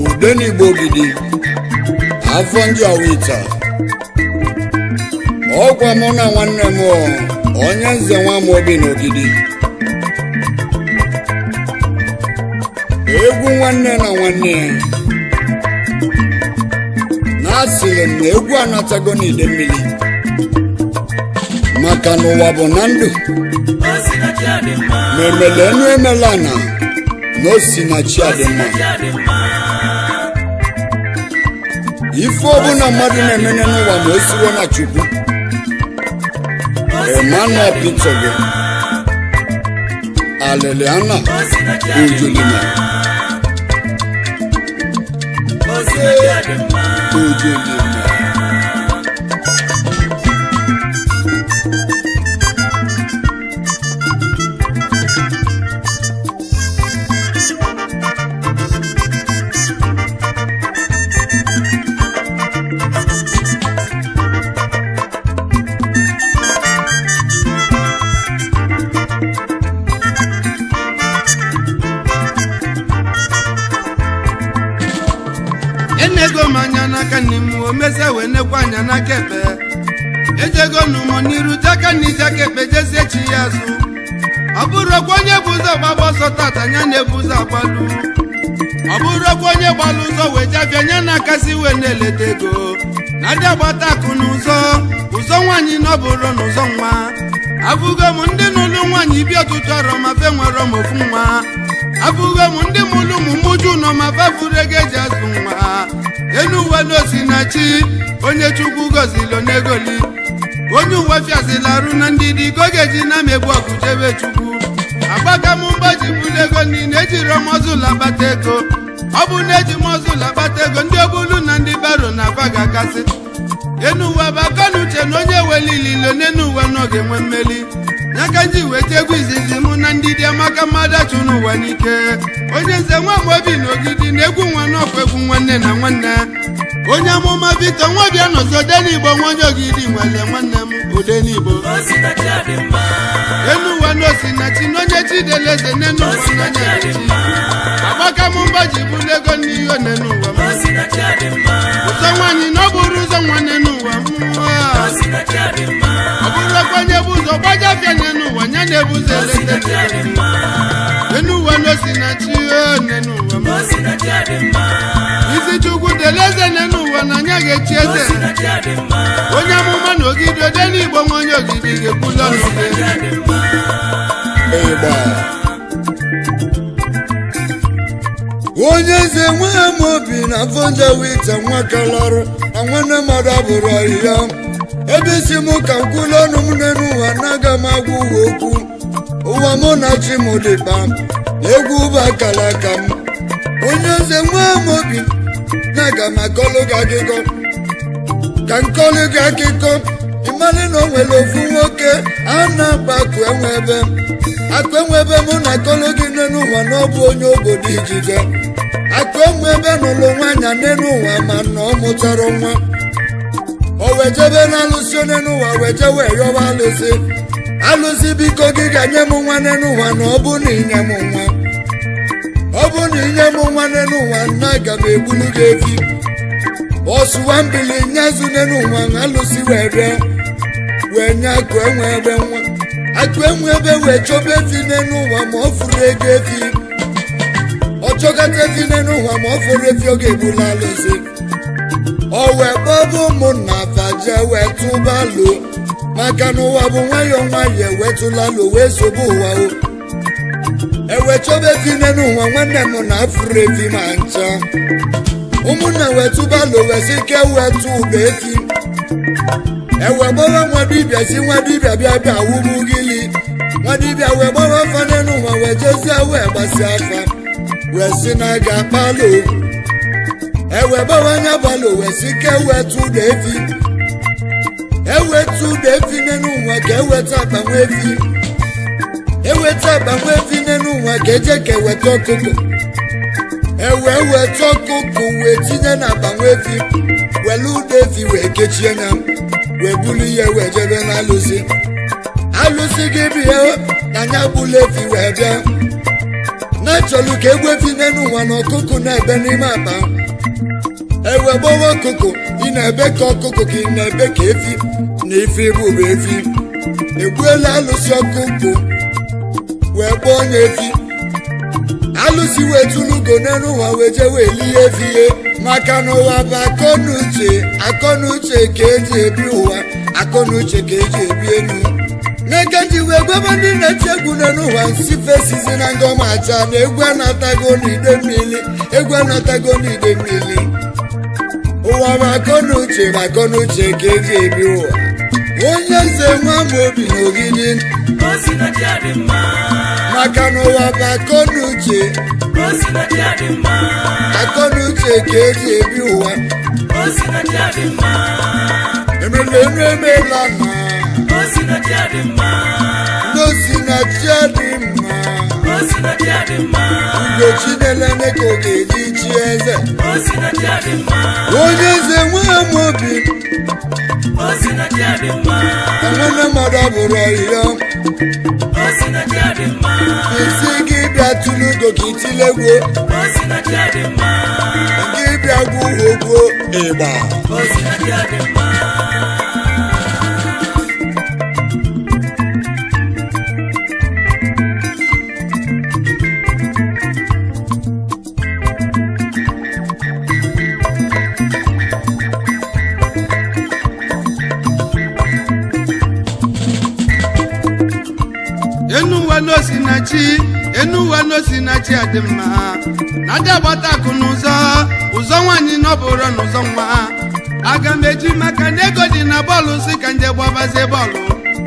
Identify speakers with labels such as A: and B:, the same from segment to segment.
A: Udeni Bogidi Afonji Awita Okwa mona nwanne m onye nze nwa m obi n'Ogidi egwu nwanne na nwanne na-asịrị m na egwu anatago n'ide mmiri maka n'ụwa bụ na ndụ ma emele enu emela na osi na chi adị mma ife ọbụla mmadụ na-emene n'ụwa ma o siwo na Chukwu Emmanuel Pitogo Aleliana Ujulima
B: Enego manyana kanimu omeze wenekwa anyana kepe ejego numo niru jaka ni jakepe jese chiyazu aburo kwenye buza baba sotata nyane buza balu aburo kwenye balu zo wejafya nyana kasi weneletego nadia bata kunuzo uzo nwanyi noburo nuzo nwa afugo mundi nulu nwanyi bi otutoro mafe nwero mofu nwa afugo mundi mulu mumuju no mafe furege jazu nwa enu wano sinachi onye Chukwu gozilo negoli onye uwe fiazila arụ na ndidi gogeji na megbu ọkụjebe Chukwu agbaka mụmbaji bulego niile ejiro mozula bata ego ọ bụ na eji mozula bata ego ndị obulu na ndị baro na baga kasị enu uwe bakonuche na onye welililo n'enu uwe n'oge nwe mmeli nyaka nji weta egwu izizi mụ na ndidi amaka mmadụ achụ n'ụwa n'ike onye nze nwa m obi n'Ogidi na egwu nwa n'ọkwa egwu nwanne na nwanne onye amụma Victor Nwabia nọzọ Odenigbo nwonye Ogidi nwele nwanne m Odenigbo enu ụwa n'osinachi n'onye Chideleze n'enu ụwa n'onye Echi agbaka mụmbaji bulego n'ihe n'enu ụwa m ụzọ nwaanyị na ọ bụrụ ụzọ nwa n'enu ụwa ọ bụrụ okwenye bụ ụzọ gbajafịa n'enu ụwa nya na-ebuzo elete enu ụwa n'osinachi n'enu ụwa m isi Chukwu deleze n'enu ụwa na anya ga-echi eze onye amụma na Ogidi Odenigbo nwa onye Ogidi ga-ekwula
A: onye nze nwa m obi na Afonji Awita nwa kalarụ na nwanne mmadụ abụrụ ahịhịa ebe isi m ka m kwụla ọnụ m n'elu ụwa na-aga m agwa ụwa okwu ụwa mụ na chi m dịkpa egwu ụba akala aka m onye nze nwa m obi na-aga m akọlụ gị akụkọ ka nkọlụ gị akụkọ ịmalị na o nwere ofu nwoke a na-akpa akụ enwebe mụ na akọlụ gị n'elu ụwa na ọ bụ onye obodo Ijide akụ enwebe n'ụlọ nwaanyị n'elu ụwa ma na ọ mụtara nwa o wejebe na alụsị onye n'ụwa weje wee yọba alụsị biko gị ga-nye m nwa n'elu ụwa na ọ bụ na inye m nwa ọ bụ na inye m nwa n'elu ụwa na aga m egbulu gị efi ọsụwa mbili nyezu n'elu ụwa alụsị wee bịa wee nye akụ enwebe nwa akụ enwebe wee chọba efi n'elu ụwa ma ọ fụrụ ego efi ọ chọgata efi n'elu ụwa ma ọ fụrụ efi ọ ga-egbula alụsị o wee kpọba ụmụnna faje wee tụba lo maka na ụwa bụ nwayọọ nwayọọ ewetụla lo wee sobe ụwa o ewe chọba efi n'elu ụwa nwanne m na afụrụ efi ma ncha ụmụnna wee tụba lo wee si ke wee tụ ụba efi ewe gbawa nwa dibịa si nwa dibịa bịa bịa wụbu gili nwa dibịa wee gbawa afa n'elu ụwa wee jezie wee gbasi afa wee si na aga akpalo ewe bawanya balo wee si ke wetu ụda efi ewetu ụda efi n'elu ụwa ka eweta agbanwe efi n'elu ụwa ka eje ka eweta ọkụkọ weta ọkụkọ wee tinye na agbanwe efi welu ụda efi wee kechie ya wee bulu ihe wee jebe na alụsị gị bịa na anya bulu efi wee bịa na-achọlụ ka egwefi n'ụwa na ọkụkụ na-ebe n'ime akpa ewe gbawa ọkụkụ ị na-ebe ka ọkụkụ ka ị na-ebe ka efi na ife bụ efi egbuela alụsị ọkụkụ wee gbaa onye efi alụsị wee tụlugo n'ụwa wee jee wee lie efi ihe maka na ụwa bụ akọnuche ka eji ebi ụwa akọnuche ka eji ebi elu n'eke ji wee gwaba ndị na-eti egwu n'ụwa nsi fesizi na ngọma acha na egwu anatago n'ide mmiri ụwa bụ akọnuche ka eji ebi ụwa onye nze nwa m obi n'ogidi maka na ụwa bụ akọnuche ka eji ebi ụwa emela na n'osi na chi adị mma ugo chinelene ka ọ ga-eji chi eze onye eze nwa m obi nwanne mmadụ abụrụ ọhịa isi gị bịa tụlugo ka itilegwo gị bịa gwa ogwo ịgba enuwa n'osinachi adị mma na ndị agbata akụ ụzọ nwaanyị nọbụrụ n'ụzọ nwa aga m eji maka na ego dị na bọọlụ si ka nje gbabazie bọọlụ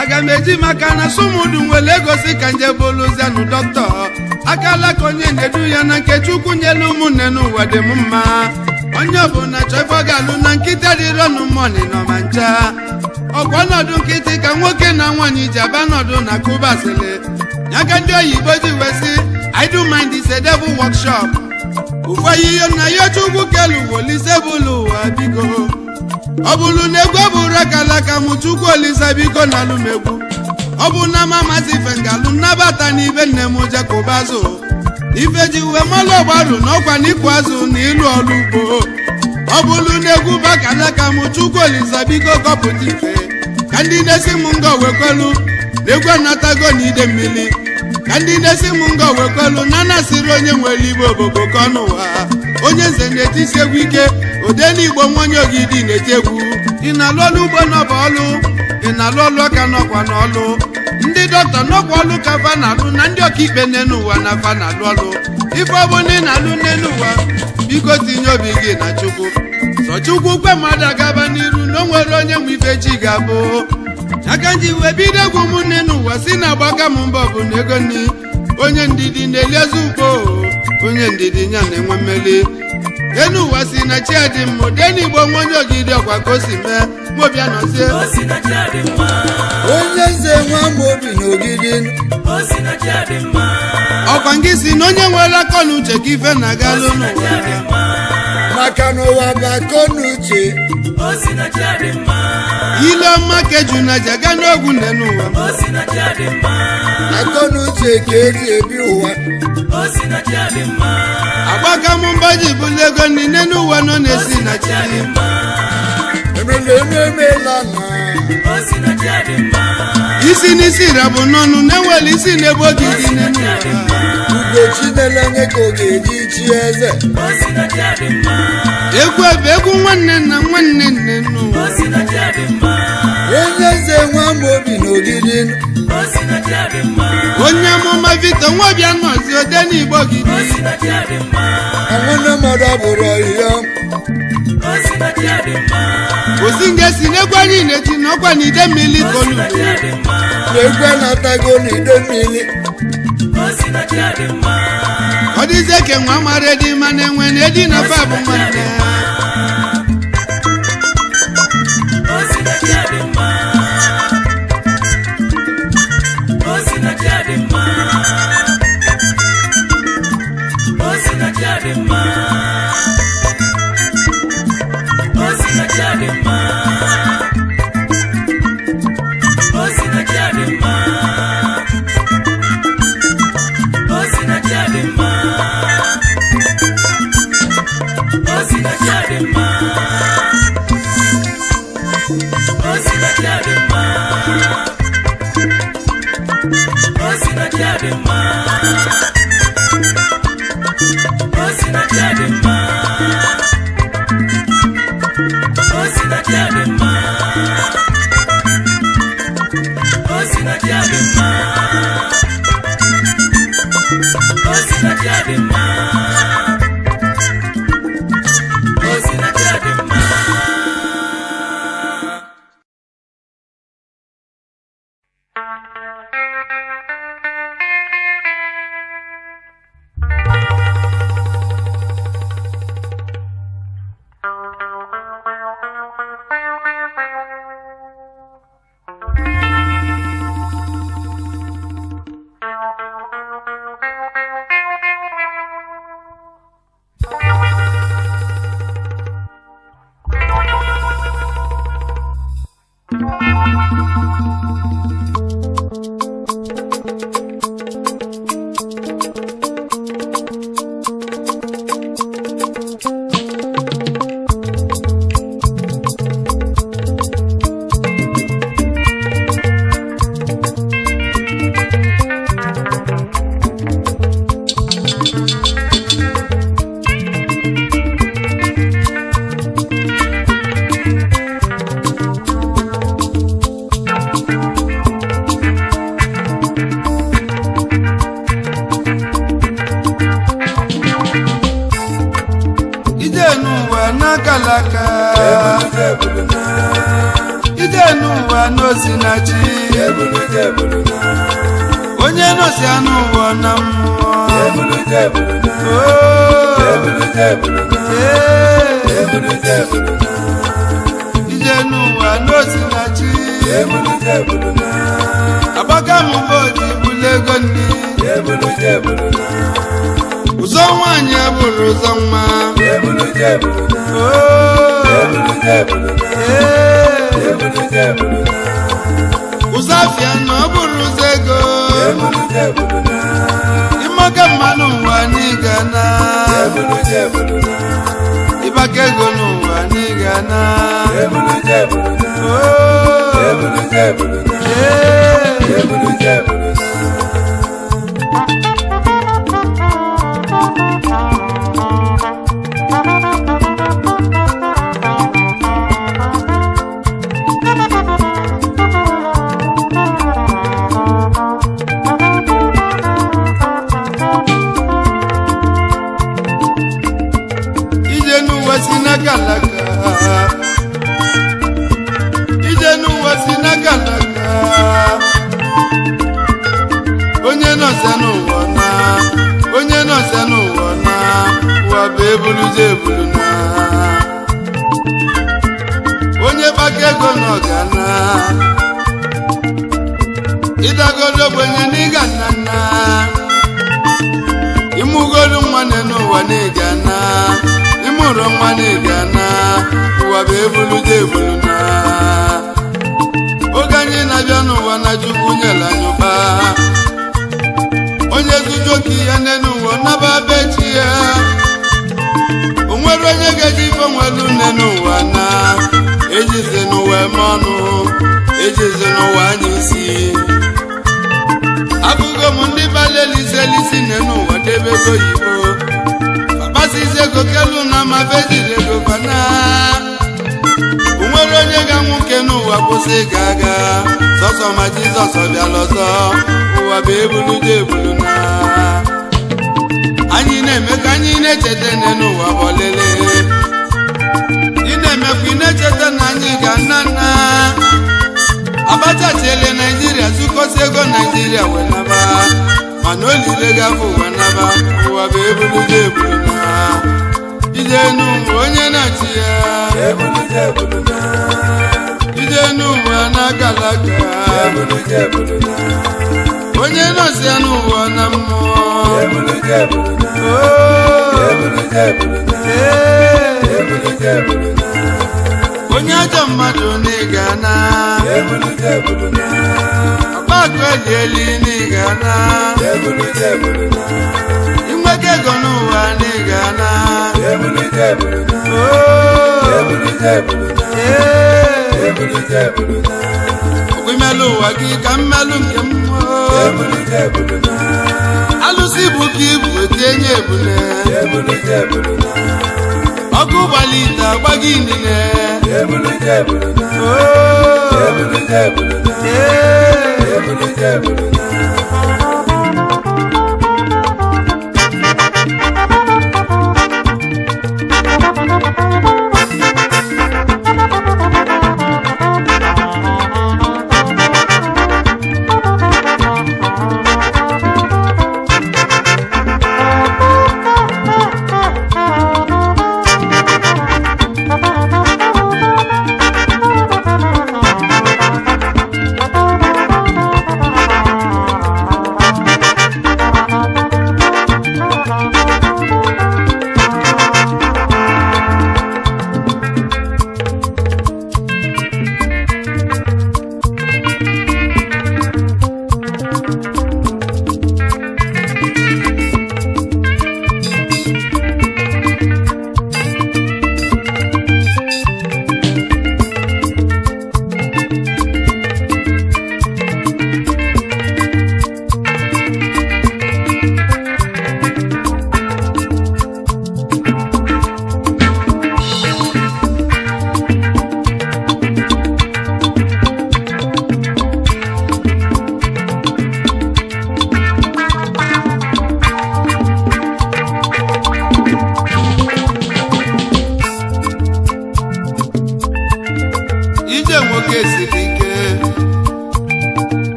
A: aga m eji maka na sumudu nwere ego si ka nje boluzianụ dọkịta akala ka onye na-edu ya na nke Chukwu nyelu ụmụnne n'ụwa dị m mma onye ọbụla chọọ ife ọ ga-alụ na nkịta dịrị ọnụ mọni nọ ma ncha ọkwa ọnọdụ nkịtị ka nwoke na nwaanyị ji aba nọdụ na kubasịlị yaga ndị oyibo ji wesi I do mind is a devil workshop ụfọyiyo na ya Chukwu kelu olise bụlụ ụwa biko ọ bụrụ na egwu bụrụ akalaka m Chukwu olise biko na alụmegwu ọ bụ na mamazi fengalụ nnabata n'ibe nne m jekụbazụ ife ji uwe malụ ọgbarụ n'ọkwa n'ịkụ azụ na ịlụ ọrụ ugbo ọ bụrụ na egwu bakalaka m Chukwu olise biko kọpụta ife ka ndị na-esi m ngọ wekwelu egwu anatago n'ide mmiri ka ndị na-esi m ngọ wekwelu na nasịrị onye nwere igbo obobo ka ọnụwa onye nze na-etisi egwu ike odenigbo nwanye ogidi na-eti egwu ị na-alụ ọlụ ugbo n'ọba ọlụ ị na-alụ ọlụ ọka n'ọkwa n'ọlụ ndị dọkịta n'ọkwa ọlụ ka fa na-alụ na ndị ọkaikpe n'enu ụwa na fa na-alụ ọlụ ife ọ bụ na ị na-alụ n'enu ụwa biko tinye obi gị na Chukwu sọ Chukwu kwe mmadụ agaba n'iru na o nwere onye nwe ife chi ga-abụ aka nji wee bido egwu ụmụnne n'ụwa si na agbaka m mbọ bụ na ego nni onye ndidi na-eliezi ugbo onye ndidi nya na-enwe mmeli enu ụwa si na chi adị mma odenigbo nwa onye ogidi ọkwa ka o si mee mobịa nọzie onye nze nwa m obi n'ogidi
B: ọkwa ngị si na onye nwere akọnuche ka ife na-agalụ n'ụwa
A: maka na ụwa bụ akọnuche
B: ile ọma keju na jaga n'ogwu nne n'ụwa
A: akọnuche ka eji ebi ụwa
B: agbaka m mbọ ji bụlụ ego niile n'ụwa nọ na-esi na chi
A: emela na
B: isi n'isi rabụ n'ọnụ na-enwere isi na-ebe ogidi n'ụwa
A: ugo chinelene ka ọ ga-eji chi eze
B: egwu ebe egwu nwanne na nwanne nne n'ụwa
A: onye nze nwa m obi n'ogidi
B: onye amụma Victor Nwabia nọzi odenigbo gidi
A: nwanne mmadụ abụrụ ọhịa
B: osi ngesi n'egwu anyị na-eti n'ọkwa n'ide mmiri kolu
A: na-egwu anatago n'ide mmiri
B: ọ dịzie ke nwa mara dị ma na-enwe na edi na fa bụ nwanne
C: Osina
B: onye nosi anu wona mmụọ ije n'ụwa nosi na chi agbaka mụbọdị bulego nni ụzọ nwanyị abụrụ ụzọ nwa Uzafia no buru zego Imoga manu wanigana Ibakego no wanigana onye no senu wona wa bebuluze buluna onye bakego no gana idagodo gwenye niganana imugolu mwane no wanigana imuro mwane gana wa bebuluze buluna oganye na bianu wana jukunyela nyoba onye zujoki ya nenu wona babechi ya onwere onye gaji ifo nwelu nenu wana ejize n'uwe mọnụ ejize n'uwe anyịsi abụgo m ndị balelise nenu wadebego yibo babasize gokelu na mafejirego fana onwere onye ga nwoke n'ụwa kwụsị gaga sọsọ ma Jizọs bịa lọzọ ụwa bụ ebulude ebuluna anyị na-eme ka anyị na-echeta n'ụwa bọlele ị na-emekwa ị na-echeta na anyị ga nna Abacha chele Nigeria sụkọsi ego Nigeria wenaba mana olile gafụ wenaba ụwa bụ ebulude ebuluna ije n'ụwa onye na-achị ya ebulude ebuluna ije n'ụwa na-agalaka ebulude ebuluna onye nọsi anụ ụwa na mmụọ ebulude ebuluna ebulude ebuluna ebulude ebuluna onye ajọ mmadụ n'ịgana ebulude ebuluna ọgbakọ eli n'ịgana ebulude ebuluna inweke ego n'ụwa n'ịgana ebulude ebuluna ebulude ebuluna ebulude ebuluna ogwimelu ụwa gị ka mmelụ nke mmụọ ebulude ebuluna alụsị nsị bụ ka ibu etinye ebule ọkụ gbalite agbaghị inine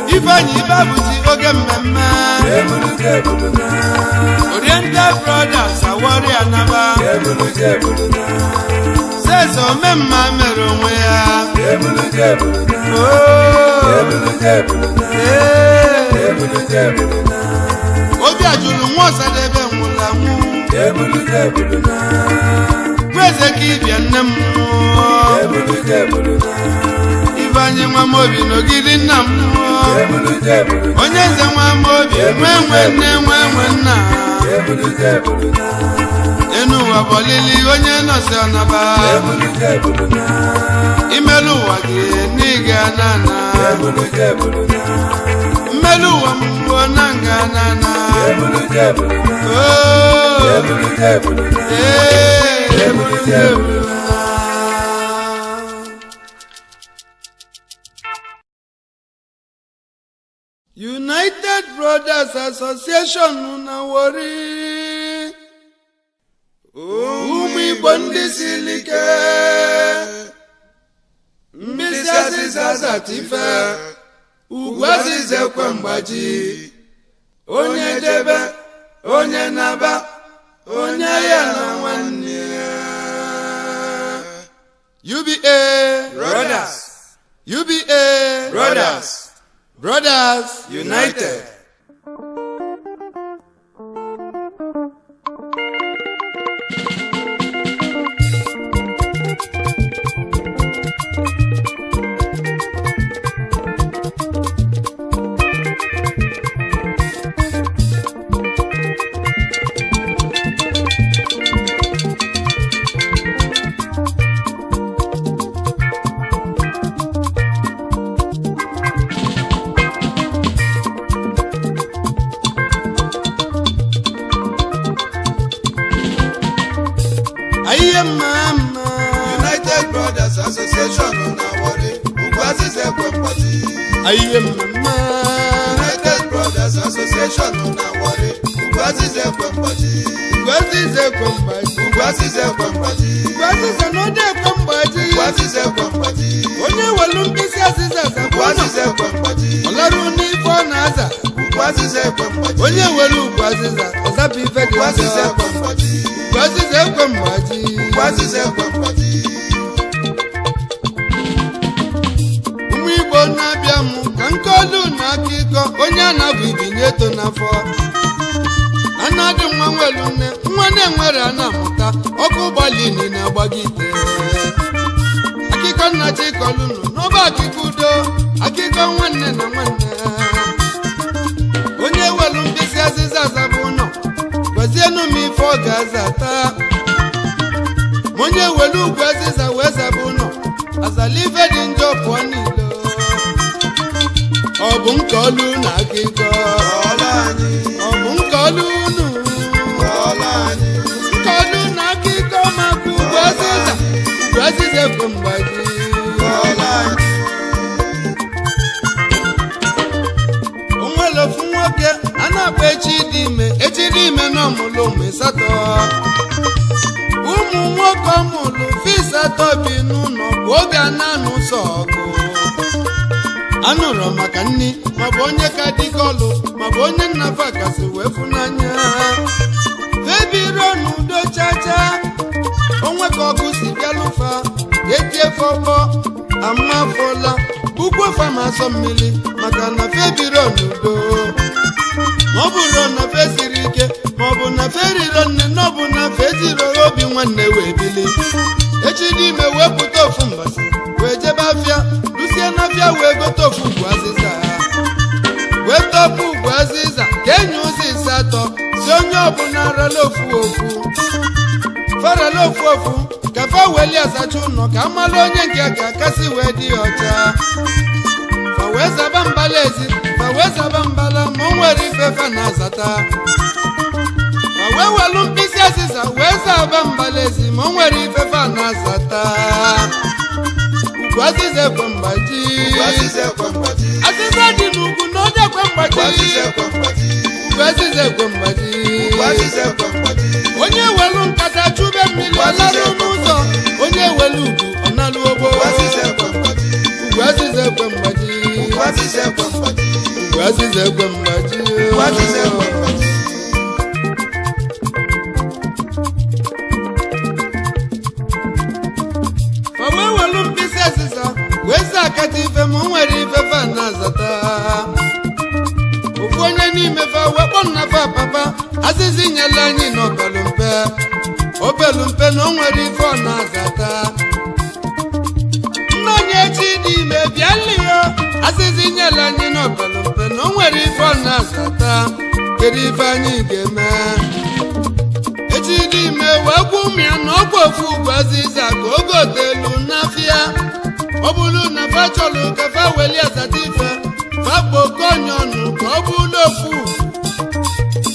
C: Ifeanyi Babuji oge mmemme Oriental Brothers Awori Anaba
B: eze omemma mere onwe ya obi ajụrụ nwa Ọsadebe nwụrụ anwụ eze ka ịbịa nne m Ifeanyị nwa m obi n'ogidi nna m onye eze nwa m obi nwe nne nwe nna enu ụwa bọlili onye nọsi ọnaba imelu ụwa gị n'ịga nana mmelu ụwa m mbụ na nga nana United Brothers Association na Warri ụmụ Igbo ndị siri ike mbisi azịza zatife ugwu azịza ekwe mgbaji onye debe onye naba onye ya na nwanne ya UBA Brothers United.
C: United Brothers Association na Warri Ugwazize Kwempati. United Brothers Association na Warri Ugwazize Kwempati.
B: Ugwazize no de Kwempati. Onye welu mbisi azịza
C: Kwempati.
B: Olaru ni ifo na aza. Onye welu Ugwaziza ozabi ife dị
C: Ugwazize Kwempati.
B: Ụmụ Igbo na-abịa mụ ka nkolu na akụkọ onye anabụ ibinye eto n'afọ anadị nwa nwelu nne nwa na-enwere a na-amụta ọkụ gbalini na-agbagide akụkọ nna chikọlụnụ n'ọba akụkọ udo akụkọ nwanne na nwanne onye welu mkpịsị azịza azabụ ụlọ gwazienụ m ife ọ ga-aza taa onye welu ugwu azịza wee zaba ụlọ azala ife dị njọ pụọ niile ọ bụ nke olu na akụkọ ọ bụ nke olu unu nke olu na akụkọ maka ugwu azịza ekwe mgbaji o nwere ofu nwoke a na-akpa echi dị ime na ọmụlụ ụmụ ịsatọ ụmụ nwoke ọmụlụ fisatọ bi n'ụlọ bụ oge a na-anụ ụsọ ọgụ anụrụ maka nni maọbụ onye ka dịkọlụ maọbụ onye nnafa kasị wee fụnanya febiro n'udo chacha onwe ka ọgụ si bịalụfa etie fọkpọ amafola ugwu fama asọ mmiri maka na febiro n'udo ma ọ bụrụ na fe siri ike maọbụ na fe riro nne na ọ bụ na fe jiri obi nwanne wee bili echi dị ime wee pụta ofu mbasi wee jebe afịa lusie n'afịa wee gote ofu ugwu azịza wee tọpụ ugwu azịza ka enyi ụzọ ịsatọ si onye ọbụla arala ofu ka fa weli azacha ụlọ ka amalụ onye nke ga-akasị wee dị ọcha fa wee zaba mbala ma o nwere ife fa na-azata fa wee welu mkpịsị azịza wee zaba mbala ezi ma o nwere ife fa na-azata ugwu azịza ekwe mgbaji azịza dị n'ugwu na onye ekwe mgbaji ugwu azịza ekwe mgbaji onye welu nkata chube mmiri ọlarụ n'ụzọ onye welu ugwu ọ nalụ ogbo ugwu azịza ekwe mgbaji weza akata ife ma o nwere ife fa na-azata ofu onye n'ime fa wekpọ nna fa papa azịzi nyela anyị n'obelumpe obelumpe na o nwere ife ọ na-azata nna onye echi dị ime bịali ya azịzi nyela anyị n'obelumpe na o nwere ife ọ na-azata kedu ife anyị ga-eme echi dị ime wee gwa ụmụ ya na ọgwụ ofu ugwu azịza ka oge otelu n'afịa ọ bụrụ na fa chọrọ ka fa weli azata ife fa kpoko onye ọnụ ka ọ bụrụ ofu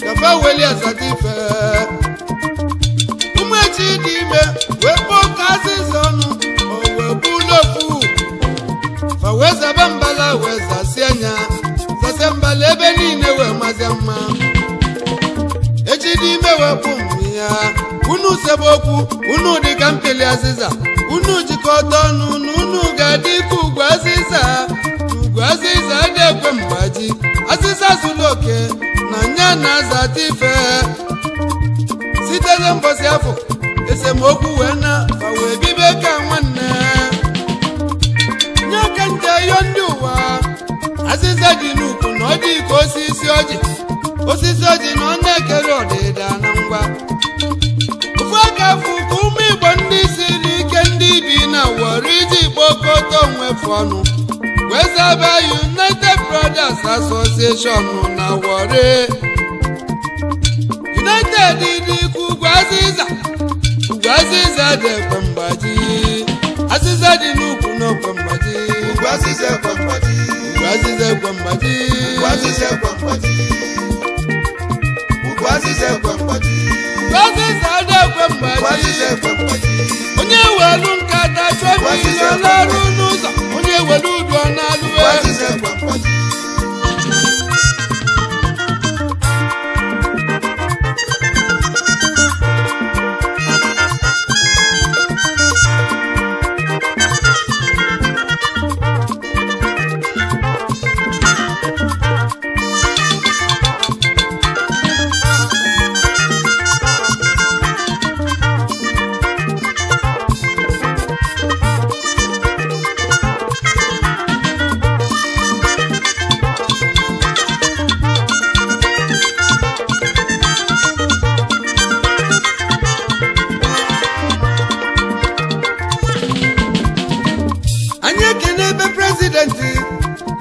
B: ka fa weli azata ife ụmụ echi dị ime wee kpoko azịza ọnụ o wee bụrụ ofu fa wee zaba mbala wee zasi anya zase mbala ebe niile wee mazie mma echi dị ime wee bụ ụmụ ya unu sebe okwu unu dị ka mpeli azịza unu jikọta ọnụ na unu ga-adị ka ugwu azịza ugwu azịza dị ekwe mgbaji azịza zuru oke na nya na-azata ife site na mbọsị afọ esemokwu wee na fa wee bibe ka nwanne nye ka nje yo ndị ụwa azịza dị n'ukwu na ọ dị ka osisi ọjị na ọ na-ekere ọdịda na ngwa ofu aka fụ ka ụmụ Igbo ndị siri ike ndị bi na Warri iji kpokọta onwefu ọnụ wee zaba United Brothers Association na Warri United dị ka ugwu azịza dị ekwe mgbaji azịza dị n'ukwu na okwe mgbaji
C: ugwu azịza ekwe mgbaji
B: ugwu azịza ekwe mgbaji
C: ugwu azịza ekwe mgbaji ugwu azịza ekwe mgbaji
B: azịza dị ekwe
C: ugwu azịza
B: mgbaji
C: ekwe mgbaji
B: onye welu nkata chọbi ihe n'ọrụ n'ụzọ onye welu udu ọ na-alụ
C: ugwu azịza ekwe mgbaji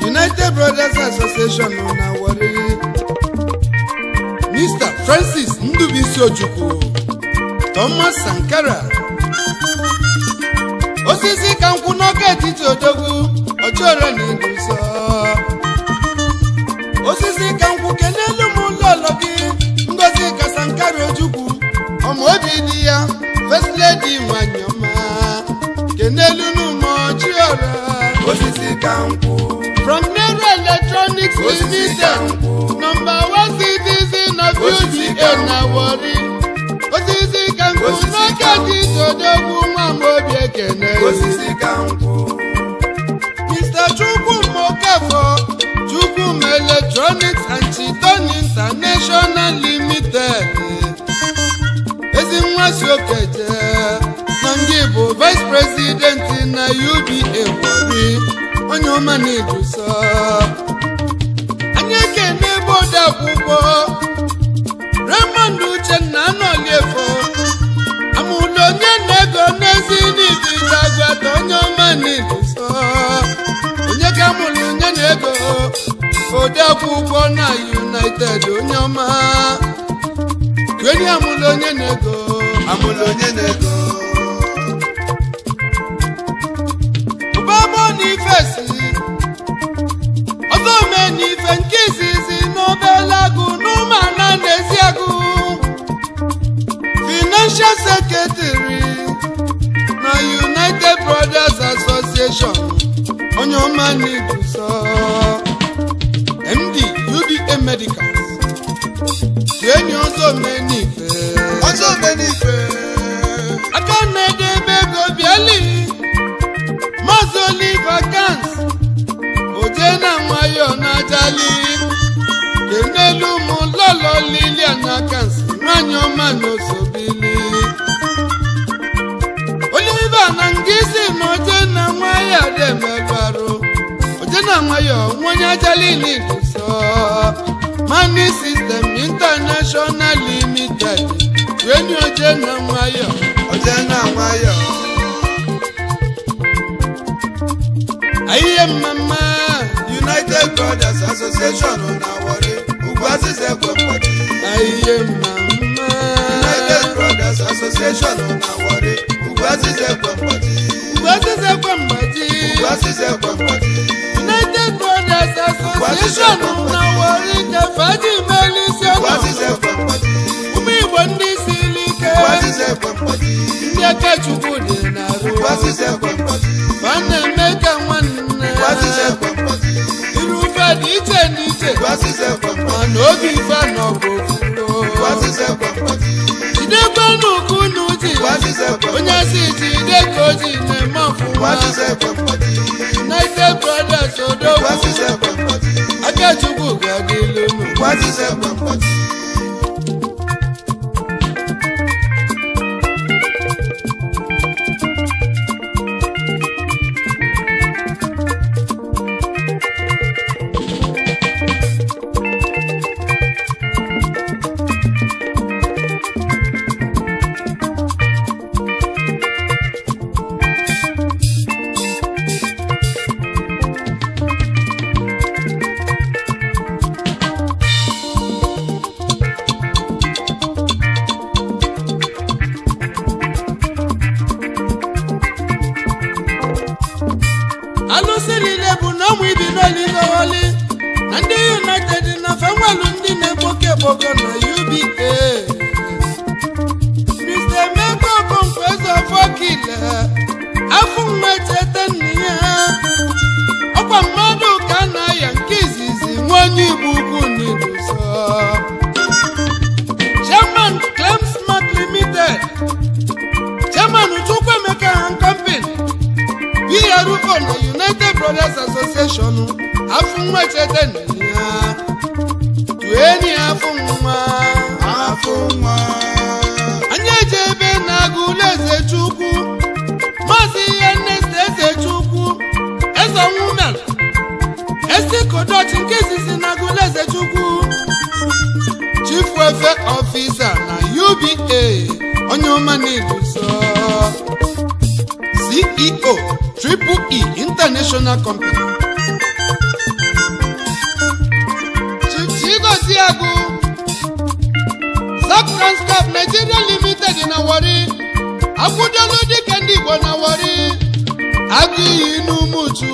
C: United Brothers Association na Warri Mr. Francis Ndubisi Ojukwu Thomas Sankara osisi ka nkwụ n'ọka etiti odogwu ọchọrọ na iduso osisi ka nkwụ kenelu m ụlọọlọ gị Ngozi ka Sankara Ojukwu ọma obi dị ya First Lady nwanyị ọma kenelu n'ụmụ ọchịọra osisi ka nkwụ
B: from Nero Electronics Limited, number 1 citizen of UGA na Warri. Osisi ka nkwụ n'oke dị odogwu nwa Amobi Ekene.
C: osisi ka nkwụ
B: Mr. Chukwuma Okafọ, Chukwuma Electronics and Chiton International Limited. Ezi nwa si okeje na ndị bụ Vice President na UBA Warri. Onye ọma na-edusa anyị ekene ebe ode akwụkwọ Raymond Uchenna Anọliefo amụlụ onye na-ego n'ezi n'ibita agwata onye ọma na-edusa onye ka amụlụ onye na-ego ode akwụkwọ na United onye ọma kwenye amụlụ onye na-ego
C: amụlụ onye na-ego
B: ụbaba n'ifesi ọzọ mee n'ife nke izizi n'obele agụ n'ụmụana n'ezi agụ Financial Secretary na United Brothers Association onye ọma n'iduso MD UBA Medicals enyi ọzọ mee n'ife aka na-edebe ego bịali Maazị Oliver Kans oje na nwayọ na ajali kenelu m lọlọ Lilian Kans nwanyị ọma n'osobili Oliver na ngisi na oje na nwayọ
C: ya dị mebarụ ojena nwayọ nwonye ajalini so Money System International Limited weni ojena nwayọ ayiye mama
B: United Brothers Association na Warri Ugwuazi Zekwempoti
C: ayiye mama
B: United Brothers Association na Warri Ugwuazi Zekwempoti
C: United Brothers Association na Warri Kefaji Melisi Umi Igbo ndị siri ike ndị aka Chukwu dị n'arụ ma na-eme ka nwanne iru ife dị iche n'iche mana obi ife n'ọbụ jidekwa n'ukwu n'uji onye si jide ka o ji na-eme ọfụma United Brothers odogwu aka Chukwu ga-adịlu alụsịrịle bụ na ụmụ ibi n'oligowali na ndị United na fenwelu ndị na-ekpoke ekpoko na UBA Mr. Emeka Okonkwo Ezeofokile afọ mmechete nne ya ọkwa mmadụ ka na-aya nke izizi nwa onye Igbo ukwu n'iduso Chairman Claims Mark Limited Chairman Chukwuemeka Hand Company PRO na United Brothers Association afọ mmechete nne ya tueni afọ nwa anyị eji ebe na-agụ Eze Chukwu Maazị Ernest Eze Chukwu Eze Nwumel Esi Kodochi nke izizi na-agụ Eze Chukwu Chief Welfare Officer na UBA onye ọma n'iduso CEO Triple E International Company Chigozie Agụ Zack Transcorp Nigeria Limited na Warri akwụdolu dịka ndị Igbo na Warri agụ iyi n'Umuchu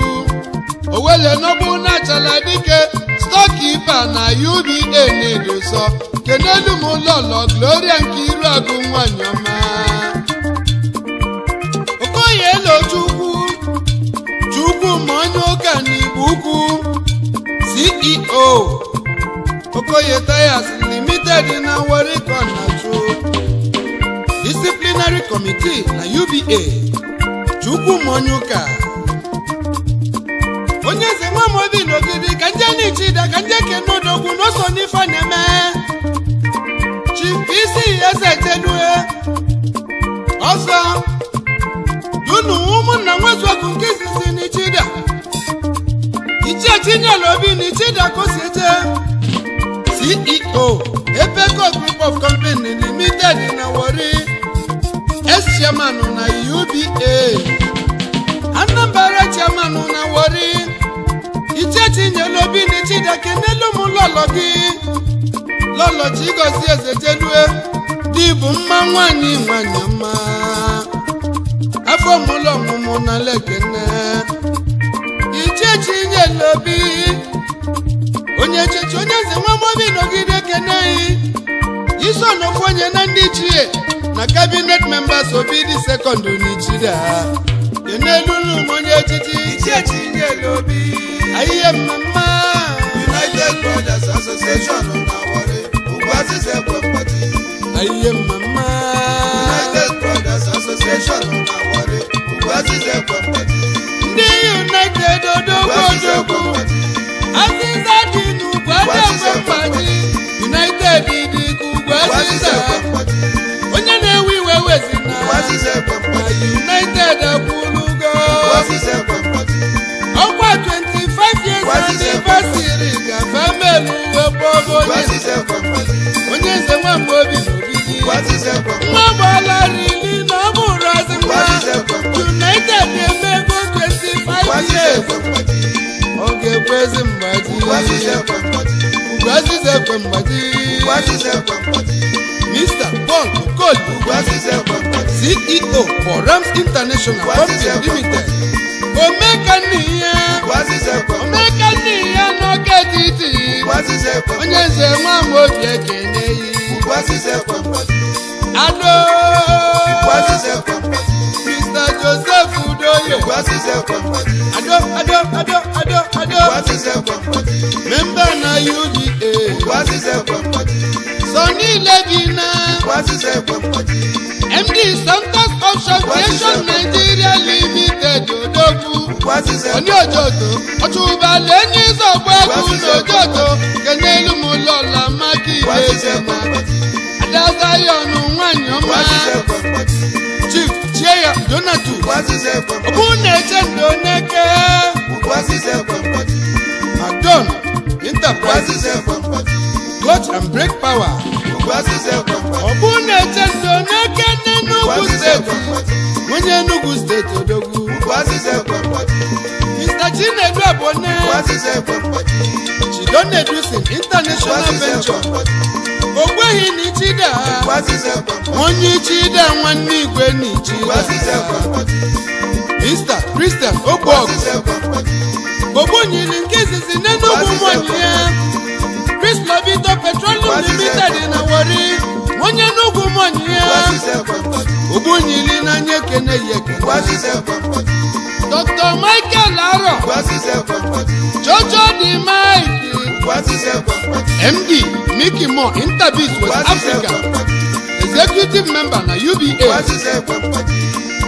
C: Owele n'ọbụ na-achala dike storekeeper na UBA na-edoso kenelu m ụlọlọ Gloria Nkiru Agụ nwanyị ọma Okoye Elochukwu Chukwu ma onye ụka n'Igbo ukwu CEO Okoye Tires Limited na Warri Konachu Disciplinary Committee na UBA Chukwu ma onye ụka onye eze nwa Mobi n'Ogidi ka nje n'ichida ka nje kenodogwu n'oso n'ife na-eme Chief isi eze Chelue ọsọ dunu ụmụnna nwezuoku nke izizi n'ichida Ichie Chinyere Obi n'ichida kosieche CEO Epeco Group of Company Limited na Warri ex-chairman na UBA Anambra chairman na Warri Ichie Chinyere Obi n'ichida kenelu m lọlọ gị lọlọ Chigozie Eze Chelue dị bụ mma nwanyị ọma afọ mụlọ ọmụmụ na lekene Ichie Chinyere Obi onye echichi onye eze nwa Mobi n'Ogidi ekeneghị iso n'ofu onye na ndị ichie na cabinet members Obidi second n'ichida kenelu m onye echichi
B: Ichie Chinyere Obi
C: ayiye mama
B: United Brothers Association na Warri Ugwuazi Zekwempoti
C: ayiye mama
B: United Brothers Association na Warri Ugwuazi Zekwempoti
C: ndị United odogwu Aziza dị n'Ugwuazi Zekwempoti United dị k'Ugwuazi Zekwempoti onye na-ewe iwe wezina na United akwụlugo ezi mgbaji ugwazize ekwe mgbaji Mr. Paul Okoli CEO for Rams International Company Limited Omekaniya n'oge titi onye nze nwa m obi ekene yi Ado Mr. Joseph Udoye Ado member na UDA Sonny Levina MD Santos Offshore Creation Nigeria Limited Odogwu Oni Ojoto Otubale Nizogbo Egwu n'Ojoto Kenelu mu Lola Maki Ilesema Adazayonu Nwanyoma Chief Chieya Donatu Obuneche Ndoneke Adon Enterprise Clutch and Brake Power Obuneche Ndoneke n'Enugu State Onye Enugu State Odogwu Mr. Chinedu Abone Chidonedusin International Venture Ogwehi ni Chida Onye Chida nwanne igwe ni Chida Mr. Christian Obog Obonyili nke izizi n'Enugu Monye Chris Lobito Petroleum Limited na Warri Onye Enugu Monye Obonyili na Nyekene Yeke Dr. Michael Aro Jojo Di Mike MD Mickey Moore Interbiz West Africa Executive Member na UBA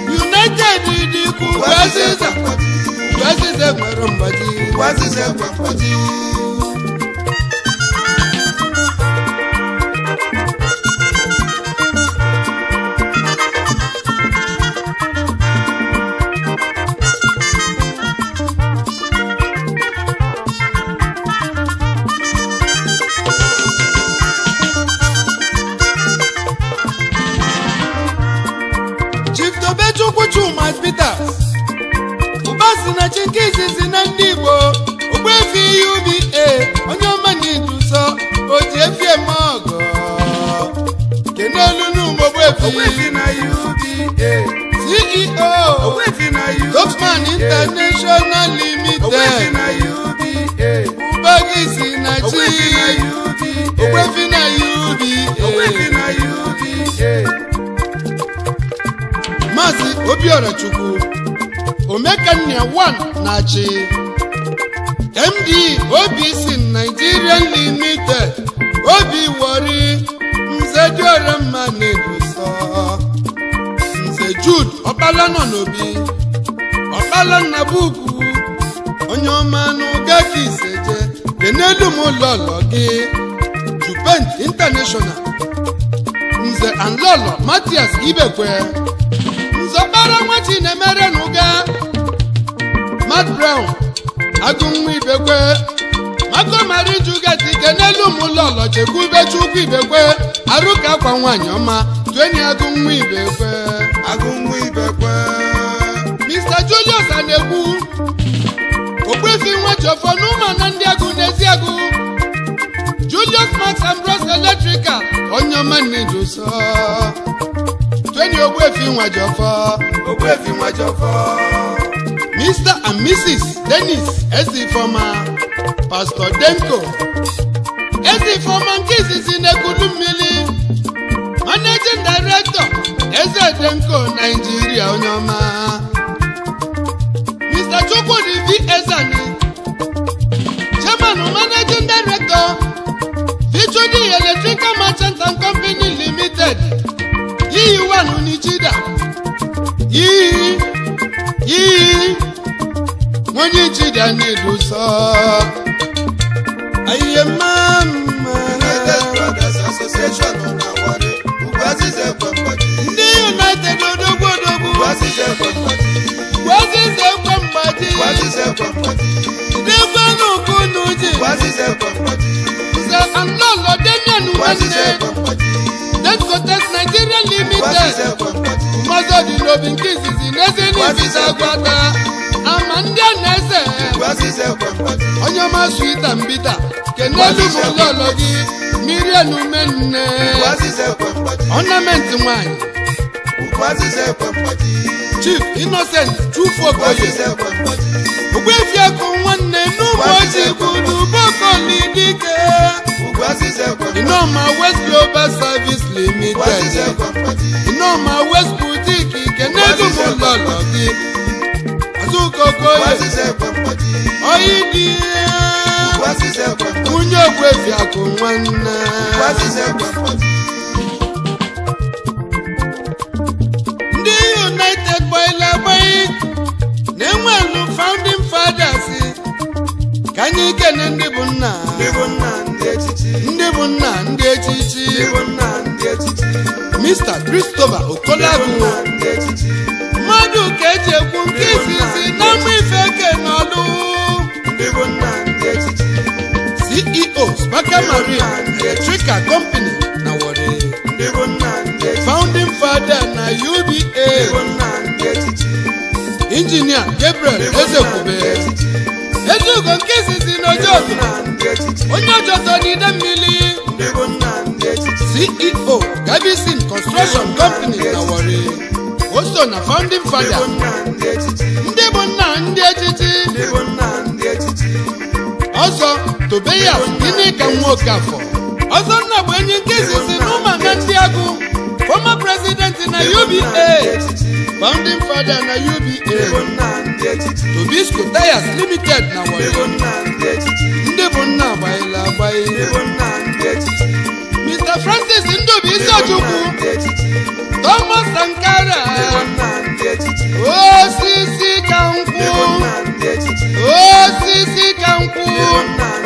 C: United Idiku Wazize Mwerombaji Ubasina Chinkizi na ndị Igbo Ogbefi UBA onye ọma n'iduso oji efi eme ọgọ Kenelu n'ụmụ Ogbefi na UBA CEO Dotman International Limited Ubagisi na Chi Ogbefi na UBA Mazi Obiora Chukwu Omekania 1 na-achị MD OBC Nigeria Limited Obi Warri Nze Diorema Neduso Nze Jude Ọkpala nọ n'obi Ọkpala Nnabugu onye ọma n'ụga ka iseje Kenelu m lọlọ gị Jupent International Nze Anlọlọ Matias Ibekwe Nzọbara nwachi na-emere n'ụga Matt Brown Agụnwa Ibekwe Mako Mari Jugeti Kenelu m lọlọ Chekwube Chukwu Ibekwe Arụka akwa nwanyị ọma Tweni Agụnwa Ibekwe Mr. Julius Anegbu Ogbefi Nwachọfọ n'ụmụ na ndị agụ n'ezi agụ Julius Max Ambrose Electrical onye ọma n'iduso Tweni Ogbefi Nwachọfọ Mr. and Mrs. Dennis Ezifoma Pastor Denko Ezifoma nke izizi n'Ekudu Mmili Managing Director Eze Denko Nigeria onye ọma Mr. Chukwudi V. Ezani Chairman Managing Director Vichudi Electrical Merchant and Company Limited Yiyiwanu Nichida Money Chida Neduso Aye mama
A: Brothers Association on Awari Ubazize Kwambati
C: The United Odogwu
A: Ubazize Kwambati
C: Wazize Kwambati Degwanu Kunuji
A: Ubazize Kwambati
C: Nze Anlọlọ Demian Nwanne Denkotex Nigeria Limited Mazo di Lobin Kizizi Nezini Visa Gwata Ama ma ndị a na-eze onye ọma sweet and bitter kenelu m lọlọ gị Miriam Umenne ornament nwanyị Chief Innocent Chufuokoye Ogbefiakụ nwanne n'ụbọchị bụrụ bokoli dike Inoma West Global Service Limited Inoma West Boutique kenelu m lọlọ gị Azukokoye Oyidi Munye Ogbefiakụ nwanne ndị United Boiler Boy na-enwelu founding fathers ka anyị kene ndị bụ nna ndị echichi Mr. Christopher Okolagu mmadụ ka eji ekwu nke izizi na mma ife kenọlụ CEO Spaka Marine Electrical Company na Warri founding father na UBA Engineer Gabriel Ezekwube Ezugo nke izizi n'Ojoto onye Ojoto n'ide mmiri CEO Gabisin Construction Company na Warri also na founding father ndị bụ nna ndị echichi ọzọ Tobias gịnị ka nwoke afọ ọzọ nna bụ enyi nke izizi n'ụmụaka ndị agụ former president na UBA founding father na UBA Tobisco Tires Limited na Warri ndị bụ nna agbaghịla agbaghị Mr. Francis Ndubuisi Ojukwu Thomas Sankara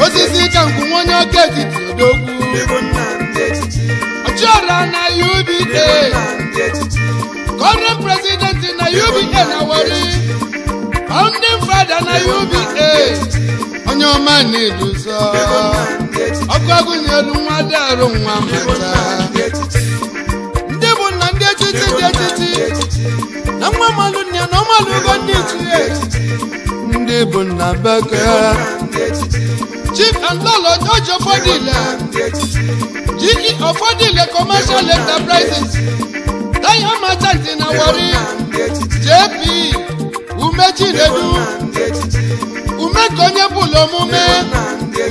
C: osisi ka nkwụ onye ọka etiti odogwu ọchịọra na UBA current president na UBA na Warri founding father na UBA onye ọma na-eduzo ọkụ agụnyelu nwa dị arụ nwa mata ndị bụ nna ndị echichi dị echichi na nwa malụ nne na ọmalụgo ndị ichie ndị bụ nna baka Chief and Lolo George Ofodile GE Ofodile Commercial Enterprises Daya Merchant na Warri JP Umechinedu Umekonye bụlụ omume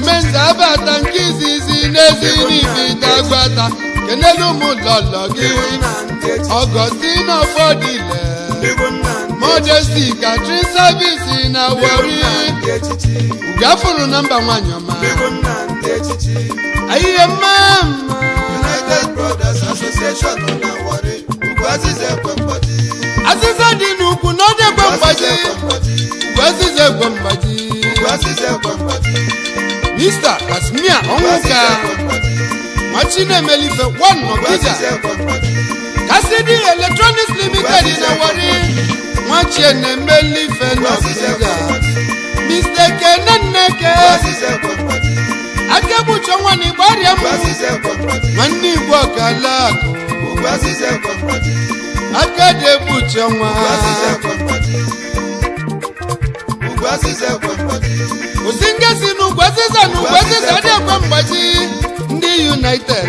C: Menza abata nke izizi n'ezi n'ifite agbata kenelu m lọlọ gị Augustine Ofodile Modesty Catering Service na Warri Ugafuru namba nwanyị ọma ayiye mama
A: United Brothers Association na Warri
C: Aziza dị n'ukwu na ọdịgwe mgbaji Aziza egwe mgbaji Mr. Kasmia Onwuka Machinemelife one Okija Kasidi Electronics Limited na Warri Machinemelife n'Okija Mr. Keneneke Akebucho nwani gbaria mụ nwanne Igbo ọkala akụ Akadebucho nwa Osingesi n'Ugwuaziza dị ekwe mgbaji ndị United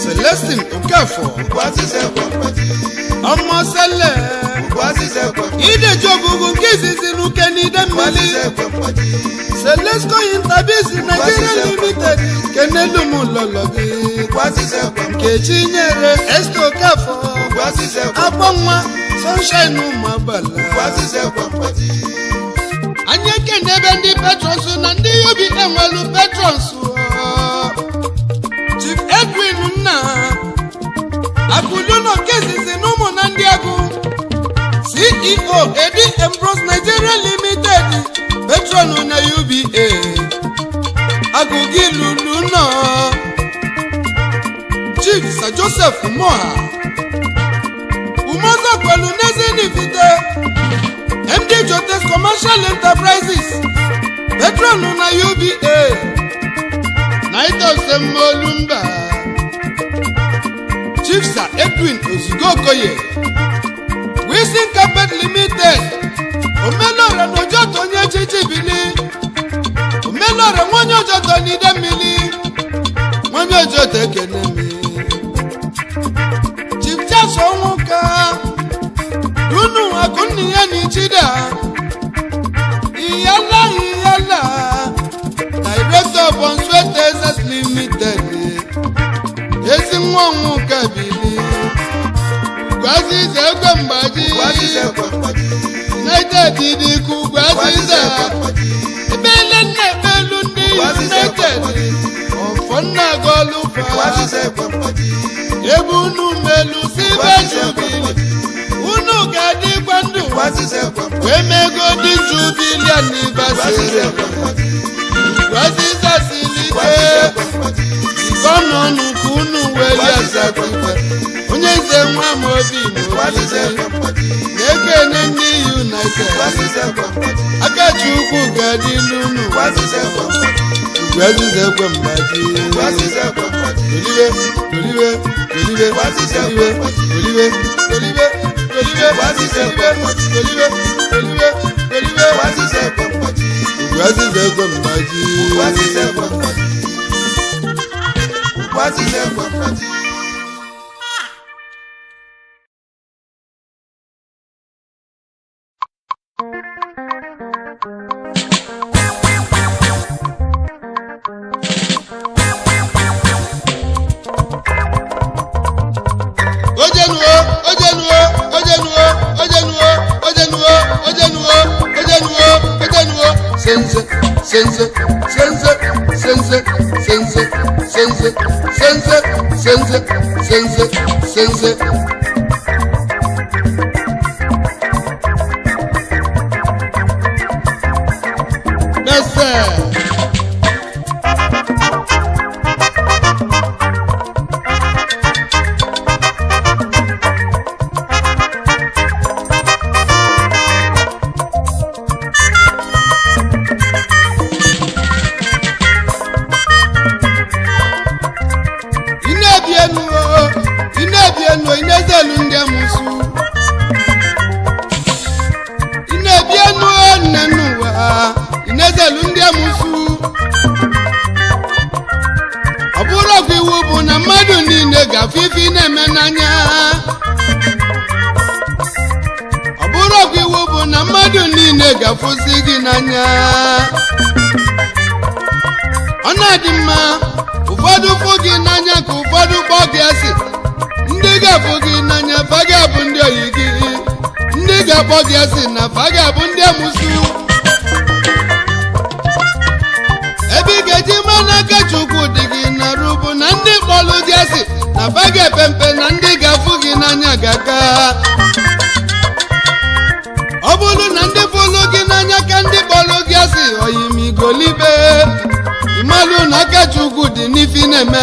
C: Celestine Okafor ọmọ sele ideji ogugu nke izizi n'uke n'ide mmiri Celesco Interbiz Nigeria Limited kenelu m lọlọ gị Nkechi nyere Esther Okafor akpọ nwa Sunshine ụmụabala anyị ekene ebe ndị patrons na ndị UBA nwelu patrons Chief Edwin Nna Akụluno kezizi n'ụmụ na ndị agụ CEO Edi Ambrose Nigeria Limited patron na UBA Agụgị lulu nọ Chief Sir Joseph Moha Umozo kwelu n'ezi n'ifite MD Jotes Commercial Enterprises patron na UBA Night of Semolumba Chief Sir Edwin Ozugo Okoye Wilson Carpet Limited omelora n'ojoto onye chichi bili omelora nwonye ojoto n'ide mmiri nwonye ojoto ekene mi chipchas ọnwụka unu akụnni ya n'ichida iyala director of Bonswe Texas Limited ezi nwa ọnwụka bili gwazize ekwe mgbaji United diku gwazize ebele nne ebelu ndị United ọfọnna gọlụfa ebe unu melu si bejubili unu ga-adịkwa ndụ wee mego dị jubilian n'ibasire gwazize silike gọnọnụ ka unu weli azakwe onye nze nwa m obi na-ekene ndị United akachi ukwu ga-adị n'unu gwazize ekwe mgbaji olive sense gafusi gị n'anya ọ na-adị mma ụfọdụ fụ gị n'anya ka ụfọdụ kpọ gị asị ndị ga-afụ gị n'anya faga bụ ndị oyi gị ndị ga-akpọ gị asị na faga bụ ndị amụsụ ebe ị ga-eji ma n'aka Chukwu dị gị na rụbụ na ndị kpọlụ gị asị na faga epempe na ndị ga-afụ gị n'anya ga-aka ọ bụrụ na ndị fụlụ gị n'anya ka ndị kpọrọ gị asị oyimigolibe ịmalụ na aka Chukwu dị n'ifi na-eme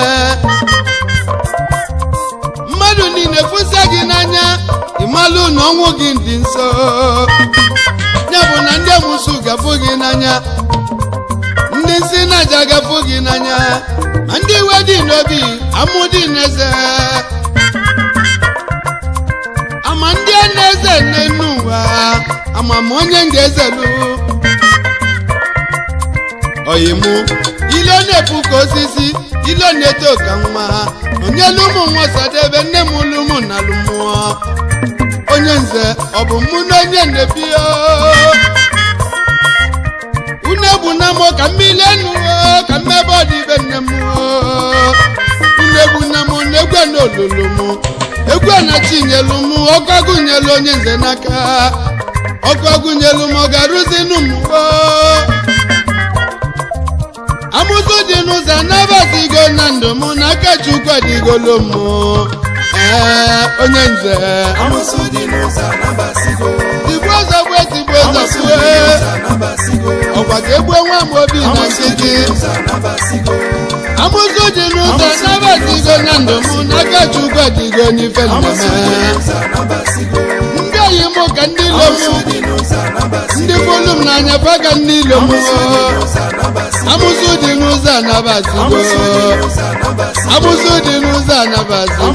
C: mmadụ niile fụsa gị n'anya ịmalụ na ọnwụ gị dị nso ya bụ na ndị amụsụ gafụ gị n'anya ndị nsị na-aja gafụ gị n'anya ma ndị iwe dị n'obi amụ dị n'eze ama ndị a na-eze n'enu ụwa ama m onye ga-ezelu oyimu ilo na-epu ka osisi ilo na-eto ka nwa onyelu ụmụ nwa Ọsadebe nne m ụlụ mụ na alụmụọ onye nze ọ bụ mụ na onye na-ebio unu egbu na mụ ka mmiri enu ka mmebe ọdịbe nne m unu egbu na mụ na egwe na olulu mụ egwu na chinyelu m ọkụ agụnyelu onye nze n'aka ọkụ agụnyelu m ọ ga-arụzi n'ụmụgbo amụsụ dị n'ụzọ anabatigo na ndụ m n'aka Chukwu adịgolo m onye nze tigbu ọzọ gbu etigbu ọzọ kwue ọkwa ka egbuo nwa m obi na nkịtị amụsụ dị n'ụzọ anabatigo na ndụ m n'aka Chukwu adịgo n'ife nneme ndị oyi m ka ndị ilo m ndị folu m n'anya faga ndị ilo m amụsụ dị n'ụzọ anabatigo amụsụ dị n'ụzọ anabatigo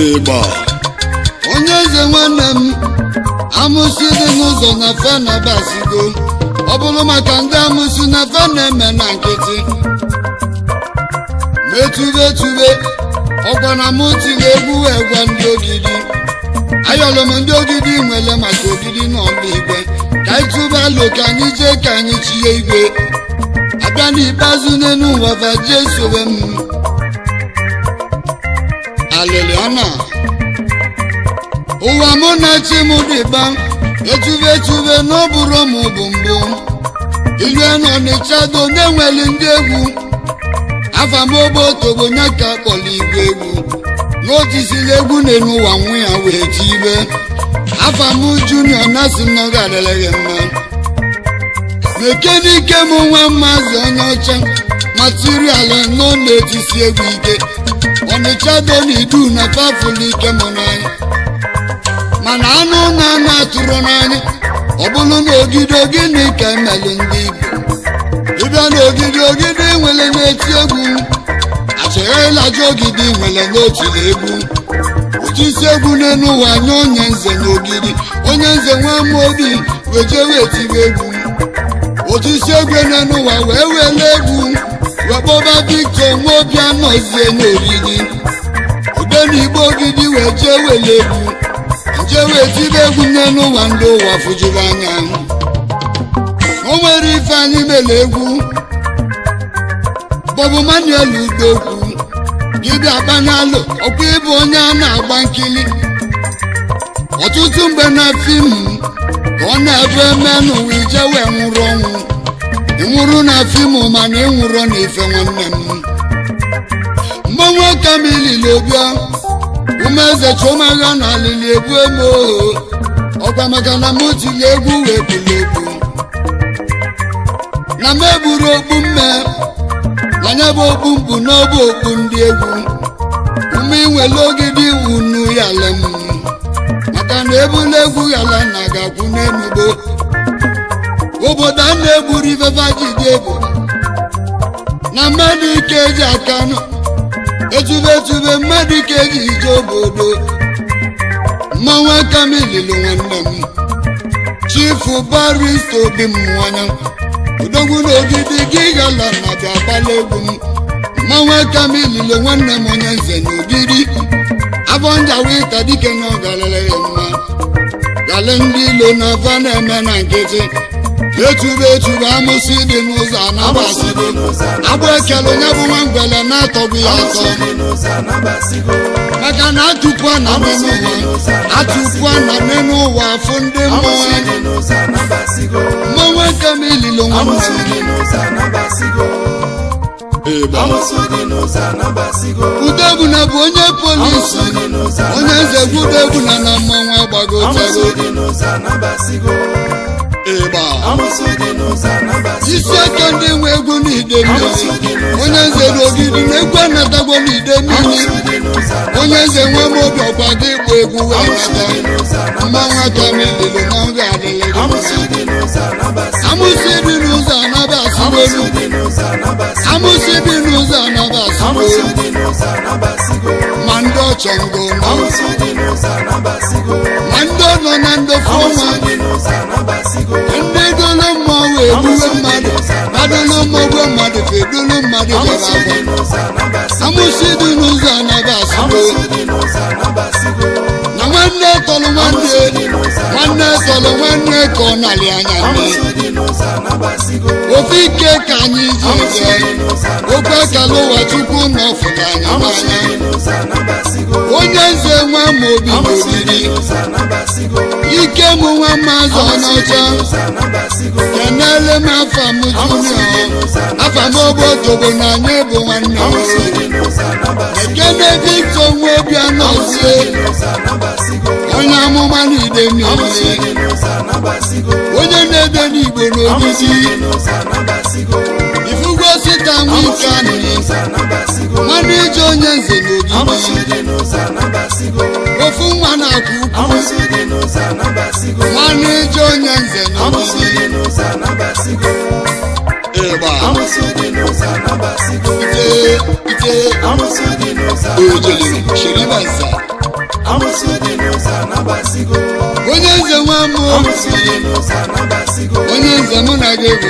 A: ịgba onye eze nwanne m amụsị dị n'ụzọ na fe na-abasigo ọ bụrụ maka ndị amụsị na fe na-eme na nkịtị metube ọkwa na mụ tiri egwu wee gwa ndị ogidi ayọlụ m ndị ogidi nwere maka ogidi n'ọla igwe ka anyị tụba alụ ka anyị jee ka anyị chie igwe abịa n'ikpeazụ n'elu ụwa va jee sowe m alịlịọna ụwa mụ na chi m dịba etube n'ọbụrụ m bụ mbụ ilue n'Ọnịcha do na-enweli ndị egwu afamobotogbonya ka akpọrọ igwe egwu n'otisiri egwu n'elu ụwa nwụ ya wee tibe afam junior na si nọga adịleghị mma mekenike m nwa mmazi onye ọcha material nọ na-etisi egwu ike Ọnịcha do n'idu na fafulike m n'anya mana anụ na atụrụ n'anya ọ bụrụ na ogidi gịnị ka emelu ndị Igbo ịbịa na ogidi nwere na-eti egwu achịrịlaja ogidi nwere n'otiri egwu otisi egwu n'elu ụwa nye onye nze na ogidi onye nze nwa Amobi wejewe tibe egwu otisi egwu n'elu ụwa wee wele egwu wee kpọba Victor Nwobi anọzie n'oriri odenigbo ogidi wee jee wele egwu njewe tibe egwu n'elu ụwa ndị ụwa fụjuru anya o nwere ife anyị mere egwu Bobu Manuel Udokwu dibịa akpanyalụ ọkwa ịbụ onye a na-agba nkili ọtụtụ mgbe na fim ka ọ na-ebe eme n'ụwa ije wee nwụrụ ọnwụ ịnwụrụ na fim mana ịnwụrụ na ife nwanne m mmanwụ Kamilili Obia Umeze Chiomagha na alili egwu emo ọkwa maka na mụ tiri egwu wee bụrụ egwu na m egburu okpu mme anya bụ okpu mbụ n'ọbụ okpu ndị egwu ume inwele ogidi iwu nu yala m maka na ebula egwu yala na ga-akwụ n'enugbo obodo a na-egburu ifefe jide egwu na mmadụ ike eji aka nọ etube mmadụ ike eji ije obodo mmanwụ Kamilili nwanne m Chifu Barrister Obi Mmụanya odogwu n'ogidi gị gala na bịa agbala egwu m mmanwụ Kamilili nwanne m onye nze n'ogidi abọnjawita dike na ọgarịrị mma gale ndị ilo na ava na-eme na nkịtị etube amụsị dị n'ụzọ anabasị agba ekele onye bụ nwa ngwele na-atọgbu ya atọ maka na atụpụ na n'elu ụwa afụ ndị mmụọ mmanwụ Kamilili nwanne Udebuna bụ onye polisi onye nze Udebuna na mmanwụ agbagotego ịgba isi aka ndị nwe egwu n'ide mmiri onye nze n'ogidi na-egwu anatagwo n'ide mmiri onye nze nwe Amobi ọkwa gị ịgba egwu wee nata mmanwụ Kamilili na nri adịghị amụsị dị n'ụzọ anabasịgolu amụsị dị n'ụzọ anabasịgolu ma ndị ọchọngo ma ndị ọnọ na ndofe ọnwa ndị dolo mmụọ wee gbuwe mmadụ adolo mmụọ mmadụ fedolo mmadụ jere agwa amụsị dị n'ụzọ anabasịgolu na nwanne tọrọ nwanne ka ọ nalị anya nne ofe ike ka anyị ji je okwe kala ụwa Chukwu na ọfụta anya n'anya onye nze nwa Amobi n'ogidi ike m nwa Maazị Ọnọcha kenele m afam junior afam Obotogbo na anyị bụ nwanne ekene Victor Nwobi anọzie onye amụma n'ide mmiri onye na-ede n'Igbo n'ogidi ifugo sita nwike anyị nwanne ije onye nze n'ogidi ofu nwa na-akwa ukwu nwanne ije onye nze n'ogidi ịgba ite ojele shiribanza onye nze nwa m onye nze mụ na gị bụ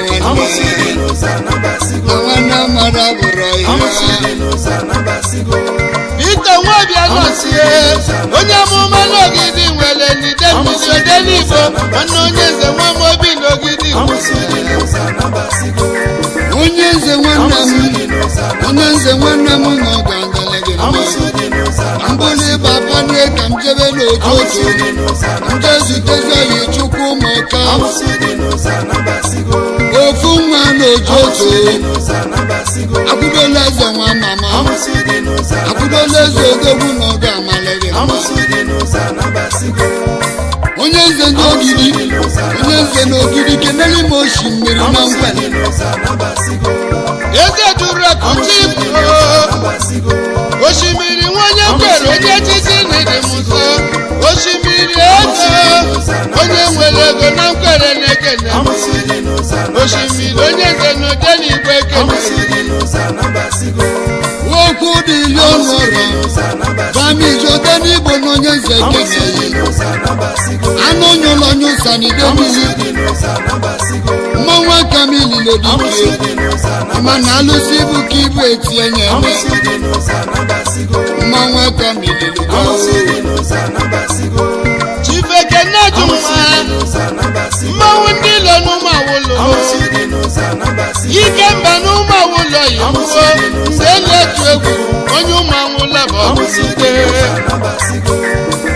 A: nwanne mmadụ abụrụ ihe
C: Peter Nwabia nọsie onye amụma n'ogidi nwere n'ide mmiri ode n'Igbo nwanne onye nze nwa m obi n'ogidi
A: onye nze nwanne m na ọ ga-agale gị mbụli papa nne ka m jebe n'otu njezutezi oyi chukwu ụmụka ofu nwa n'otu akwụdola eze nwa mama akwụdola eze odogwu na ọ ga-amale gị onye nze n'ogidi kenere m osimiri na mgbede
C: eze jụrụ akụchi osimiri nwanye kwere onye echichi n'ịdị m nso osimiri ego onye nwere ego na nkwere na-ekene osimiri onye nze n'ode n'Igbo ekene
A: okwu dị ili ọnụọrụ bamijode n'Igbo na onye nze ekene anụ nyụlọ nyụsa n'ide mmiri mmanwụ aka m ililo dike mana alụsị bụ ka ibu etinye eme mmanwụ aka m ililo
C: Chifeke na-ajụ mmanwụ ndị ilo n'ụmụ awụlọ ike mba n'ụmụ awụlọ yiwo mgbe na-etu egwu onye ụmụ awụlọ bụ ọbụsite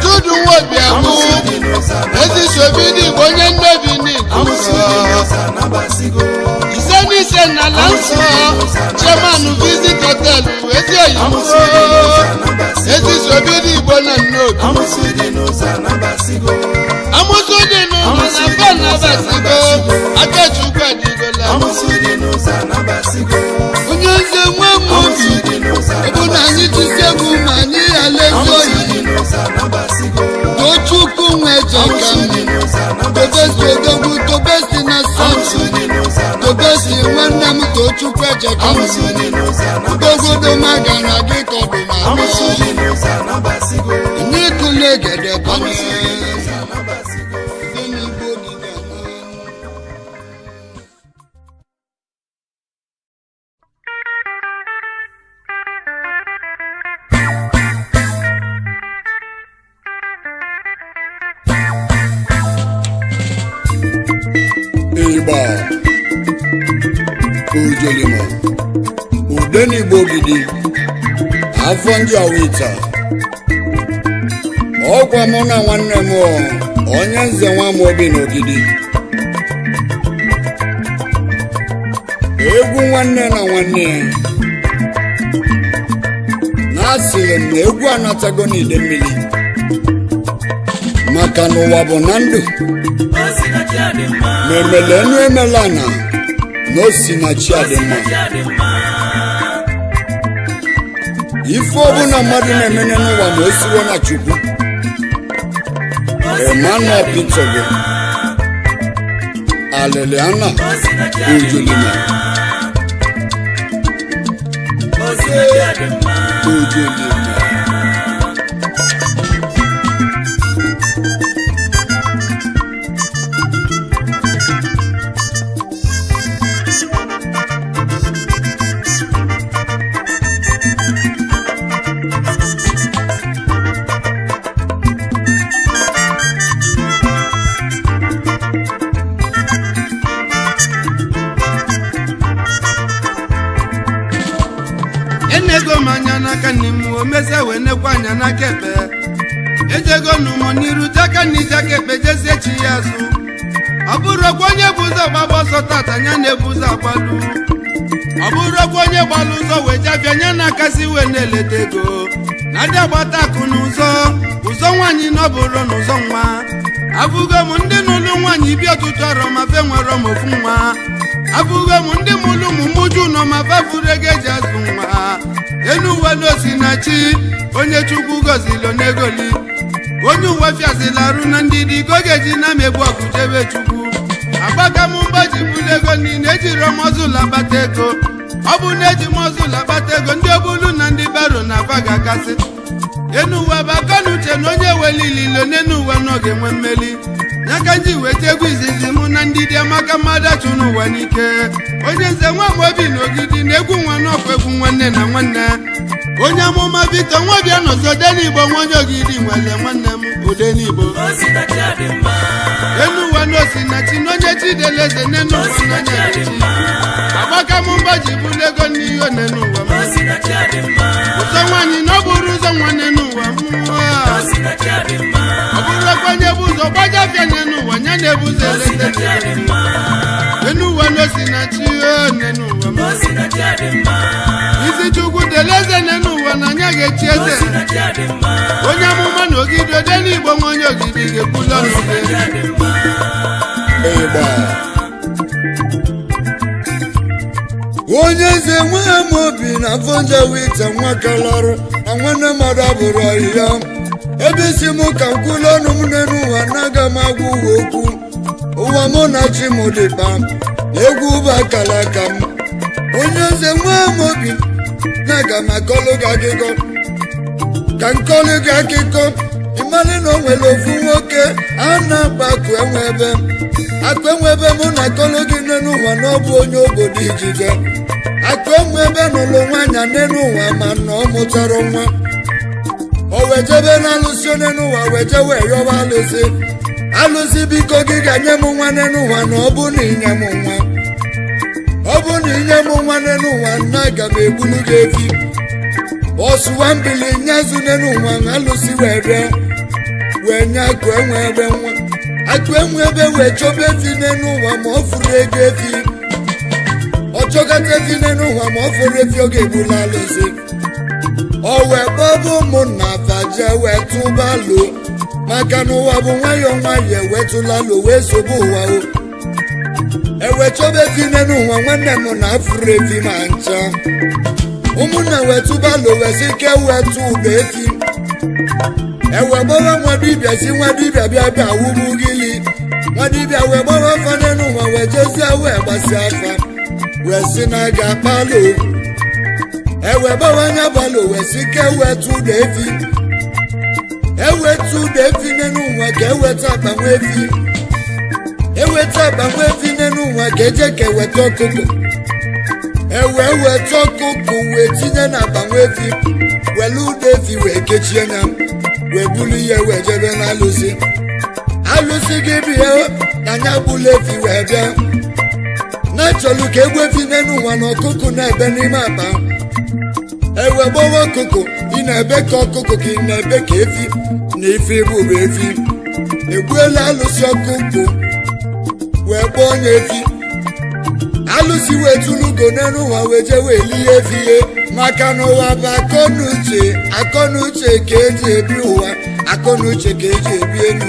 C: Judu Nwobiagwu ezisobidi Igbo onye nnebi n'Igbo ise n'ise na ala nsọ chairman Visit Hotel ezi oyibo ezisobidi Igbo na Nnobi amụsụ dị n'ụlọ na fa na-abasigo Akachukwu adigola
A: onye nze nwa m obi bụ na anyị tụsi egwu ma anyị ala ezi oyi Tochukwu nwe jeka m Tobesi odogwu Tobesi na South Tobesi nwanne m Tochukwu ejeka m udogodo maga na gị kọdụ na n'ịkụle egede banye Igba Ujolimo Udenigbo gidi afọ ndị Awita ọkwa mụ na nwanne m onye nze nwa m obi n'ogidi egwu nwanne na nwanne ya na-asịrị m na egwu anatago n'ide mmiri maka n'ụwa bụ na ndụ ma emele enu emela na osi na chi adịmma ife ọbụla mmadụ na-emene n'ụwa ma o siwo na Chukwu Emmanuel Pitogo Aliliana Ujolima
B: enego manya n'aka n'imu omeze wee nekwa anya n'aka ekpe ejego n'ụmụ n'iru jaka n'ijaka ekpe jezie chi ya azụ ọ bụrụkwa onye bụ ụzọ gbaba ọsọ tata anya na-ebu ụzọ agbalu ọ bụrụkwa onye gbalụ ụzọ wee jabịa anya na-akasị wee na-eleta ego na ndị agbata akụ n'ụzọ ụzọ nwaanyị n'ọbụrụ n'ụzọ nwa abụgo m ndị n'ụlọ nwaanyị ibi ọtụtụ ọrọ ma fe nwere m ofu nwa abụgo m ndị mụlụ ụmụ mụju nọ ma fafuru ego eji azụ nwa enu uwe n'osinachi onye Chukwu gọzili onegoli onye uwe fiazila arụ na ndị dị ka ọ ga-eji na megbu ọgụ jebe Chukwu agbaka m mgba ji bụlụ ego niile ejiri mọzụlụ akpata ego ọ bụ na eji mọzụlụ akpata ego ndị obulu na ndị baro na afa ga-akasị enu uwe bụ akanuche eche na onye welililo n'enu ụwa n'oge nwe mmeli nyaka ji weta egwu izizi mụ na ndị dị amaka mmadụ achụ n'ụwa n'ike onye nze nwa Amobi n'ogidi na egwu nwa n'ọkwa egwu nwanne na nwanne onye amụma Victor Nwabia nọzi Odenigbo nwa onye ogidi nwere nwanne m Odenigbo enu ụwa n'Osinachi na onye Chideleze n'enu ụwa n'anya echi agbaka m mba ji bụrụ ego n'ihe n'enu ụwa m ụzọ nwaanyị na ọ bụrụ ụzọ nwanne n'ụwa ọ bụrụ onye bụ ụzọ gbajafịa n'enu ụwa nya na-ebu ụzọ elete enu ụwa n'Osinachi n'enu ụwa m isi Chukwu Deleze n'enu ụwa na anya ga-echi eze onye amụma na ogidi Odenigbo nwa onye ogidi ga-ekwula
A: onye eze nwa Amobi na Vonjawita nwa kalarụ na nwanne mmadụ abụrụ ahịhịa ebe isi m ka nkwụlụ ọnụ m n'elu ụwa na-aga m agwa ụwa okwu ụwa mụ na chi m dịkpa egwu ụba akala aka m onye eze nwa Amobi na-aga m akọlụ gị akụkọ ka nkọlụ gị akụkọ ịmalị na o nwere ofu nwoke a na-agba akụ enwebe mụ na akọlụ gị n'elu ụwa na ọ bụ onye obodo Ijide akụ enwebe nụlụ nwaanyị n'elu ụwa ma na ọ mụtara nwa o wejebe na alụsị onye n'ụwa weje wee yọba alụsị biko gị ga-nye m nwa n'elu ụwa na ọ bụ na inye m nwa ọ bụ na inye m nwa n'elu ụwa na aga m egbulu gị efi ọsụwa mbili nyazụ n'elu ụwa na alụsị wee bịa wee nye akụ enwebe nwa akụ enwebe wee chọba efi n'elu ụwa ma ọ fụrụ ego efi ọ chọkata efi n'elu ụwa ma ọ fụrụ efi ọ ga-egbula alụsị o wee kpọbụ ụmụnna faje wee tụba lo maka na ụwa bụ nwayọọ nwayọọ ewetụla lo wee sobe ụwa o ewe chọba efi n'elu ụwa nwanne m na afụrụ efi ma ncha ụmụnna wee tụba lo wee sị ke wee tụ ụba efi ewe gbawa nwa dibịa si nwa dibịa bịa bịa wụgbu gịli nwa dibịa wee gbawa afa n'elu ụwa wee jezie wee gbasịa afa wee sị na aga akpalo ewe gbawa anya balo wee sị ka ewetu ụda efi n'elu ụwa ka eweta agbanwe efi n'elu ụwa ka eje ka eweta ọkụkọ weta ọkụkọ wee tinye na agbanwe efi wele ụda efi wee kechie ya wee bulu ihe wee jebe na alụsị gị bịa na anya bulu efi wee bịa na-achọlụ ka egwu efi n'elu ụwa na ọkụkọ na-ebe n'ime akpa ewe gbawa ọkụkọ ị na-ebe ka ọkụkọ ka ị na-ebe ka efi na ife bụbụ efi egbuela alụsị ọkụkọ wee gbaa onye efi alụsị wee tụlugo n'elu ụwa wee jee wee lie efi ihe maka na ụwa bụ akọnuche ka eji ebi ụwa akọnuche ka eji ebi enu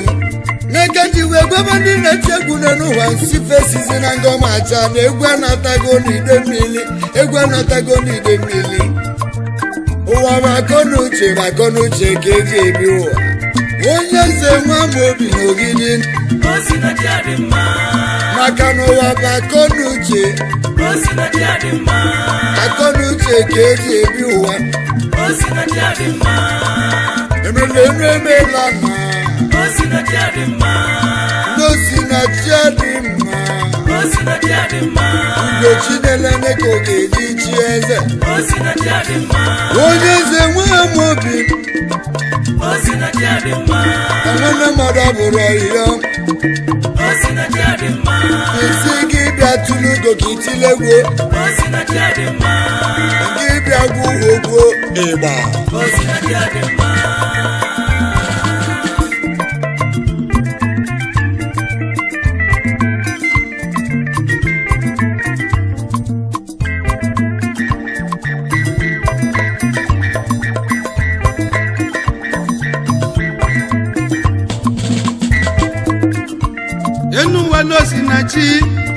A: n'eke ji wee gwaba ndị na-eti egwu n'ụwa nsi fesizi na ngọmacha na egwu anatago n'ide mmiri ụwa bụ akọnuche ka eji ebi ụwa onye eze nwa Amobi n'ogidi maka na ụwa bụ akọnuche ka eji ebi ụwa emelenu emela na n'Osinachi adị mma Ugochi na-elene ka ọ ga-eji chi eze onye eze nwa Amobi nwanne mmadụ abụrụ ọhịa isi gị bịa tụlugo ka itilegwo gị bịa gwuo ịgba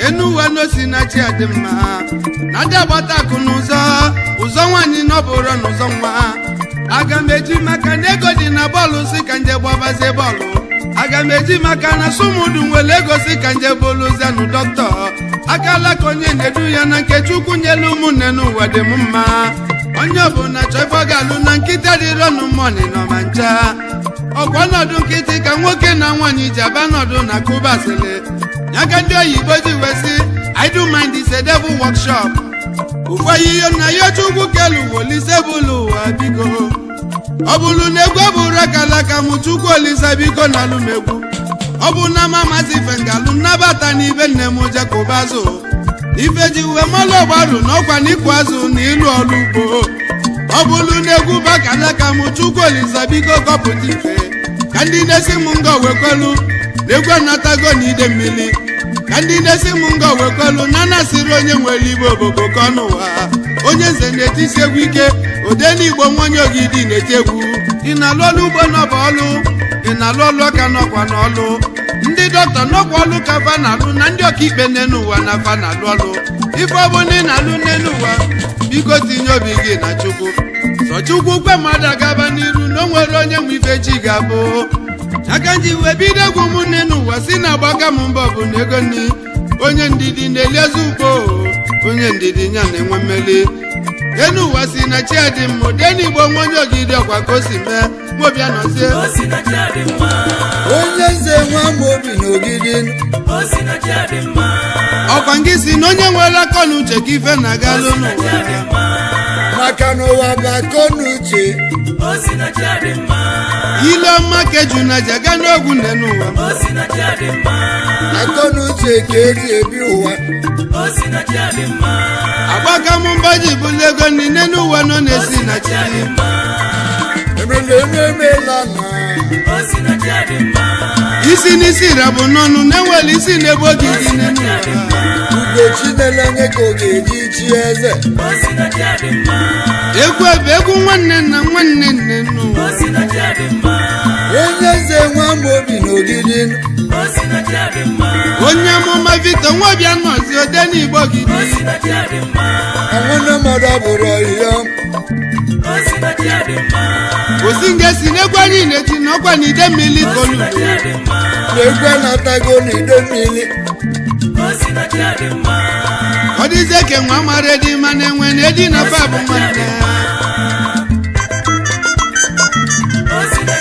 A: enu ụwa n'Osinachi adị mma na ndị agbata akụ n'ụzọ nwaanyị nọbụrụ n'ụzọ nwa aga m eji maka na ego dị na bọọlụ si ka nje gbabazie bọọlụ aga m eji maka na sumudu nwere ego si ka nje boluzianụ dọkịta akala ka onye na-edu ya na nke Chukwu nyelu ụmụnne n'ụwa dị m mma onye ọbụla chọọ ife ọ ga-alụ na nkịta dịrọnụ mọni nọ ma ncha
B: ọkwa ọnọdụ nkịtị ka nwoke na nwaanyị ji aba nọdụ na kubasịlị nyaka ndị oyibo ji wesị I do mind is a devil workshop ụfọ ihe na ya chukwu kelu olise bụlụ ụwa biko ọ bụrụ na egwu bụrụ akalaka m chukwu olise biko na alụmegwu ọ bụ na mamazi fengalụ nnabata n'ibe nne m jekụbazụ ife ji uwe mmalụ ọgbarụ n'ọkwa n'ịkụ azụ na ịlụ ọrụ ugbo ọ bụrụ na egwu bakalaka m chukwu olise biko kọpụta ife ka ndị na-esi m nga wekwelu na egwu anatago na ide mmiri ka ndị na-esi m nga wekwelu na anasịrị onye nwere igbo obogo ka ọnụ ụwa onye nze na-etisi egwu ike ode n'igbo nwanye ogidi na-eti egwu ị na-alụ ọlụ ugbo n'ọba ọlụ ị na-alụ ọlụ ọka n'ọkwa n'ọlụ ndị dọkịta n'ọkwa ọlụ ka fa na-alụ na ndị ọkaikpe n'elu ụwa na fa na-alụ ọlụ ife ọ bụ na ị na-alụ n'elu ụwa biko tinye obi gị na chukwu sọ chukwu kwe mmadụ agaba n'iru na o nwere onye nwe ife chi ga-abụ aka nji wee bido egwu m n'elu ụwa si na agbaga m mbọ bụ na ego nni onye ndidi na-eliezi ugbo onye ndidi nya na-enwe mmeli enu ụwa si na chi adị mma ode n'igbo nwonye ogidi ọkwa ka o si mee mobịa nọzie
A: onye nze nwa Amobi n'ogidi
B: ọkwa ngị si na onye nwere akọ na uche ka ife na-agalụ n'ụwa
A: maka n'ụwa bụ akọ na uche
B: ile ọma ka eju na jaga n'ogwu nne n'ụwa
A: akọ na uche ka eji ebi ụwa
B: agbaka m mbọ ji bụlụ ego niile n'ụwa nọ na-esi na chi
A: emela
B: isi n'isi rabụ n'ọnụ na-enwere isi n'ebe ogidi n'elu ụwa
A: Ugochi na-elenye ka ọ ga-eji chi eze
B: egwu ebe egwu nwanne na nwanne nne n'ụwa
A: onye nze nwa Amobi n'ogidi
B: onye amụma Victor Nwobia nọzi ode n'igbo ogidi
A: anwụne mmadụ abụrụ ọhịa
B: osi nga si n'egwu anyị na-eti n'ọkwa na ide mmiri kolu
A: na-egwe natago n'ide mmiri
B: ọ dịzie ke nwa mara edi ma na-enwe na edi na fa bụ nwanne
D: Osina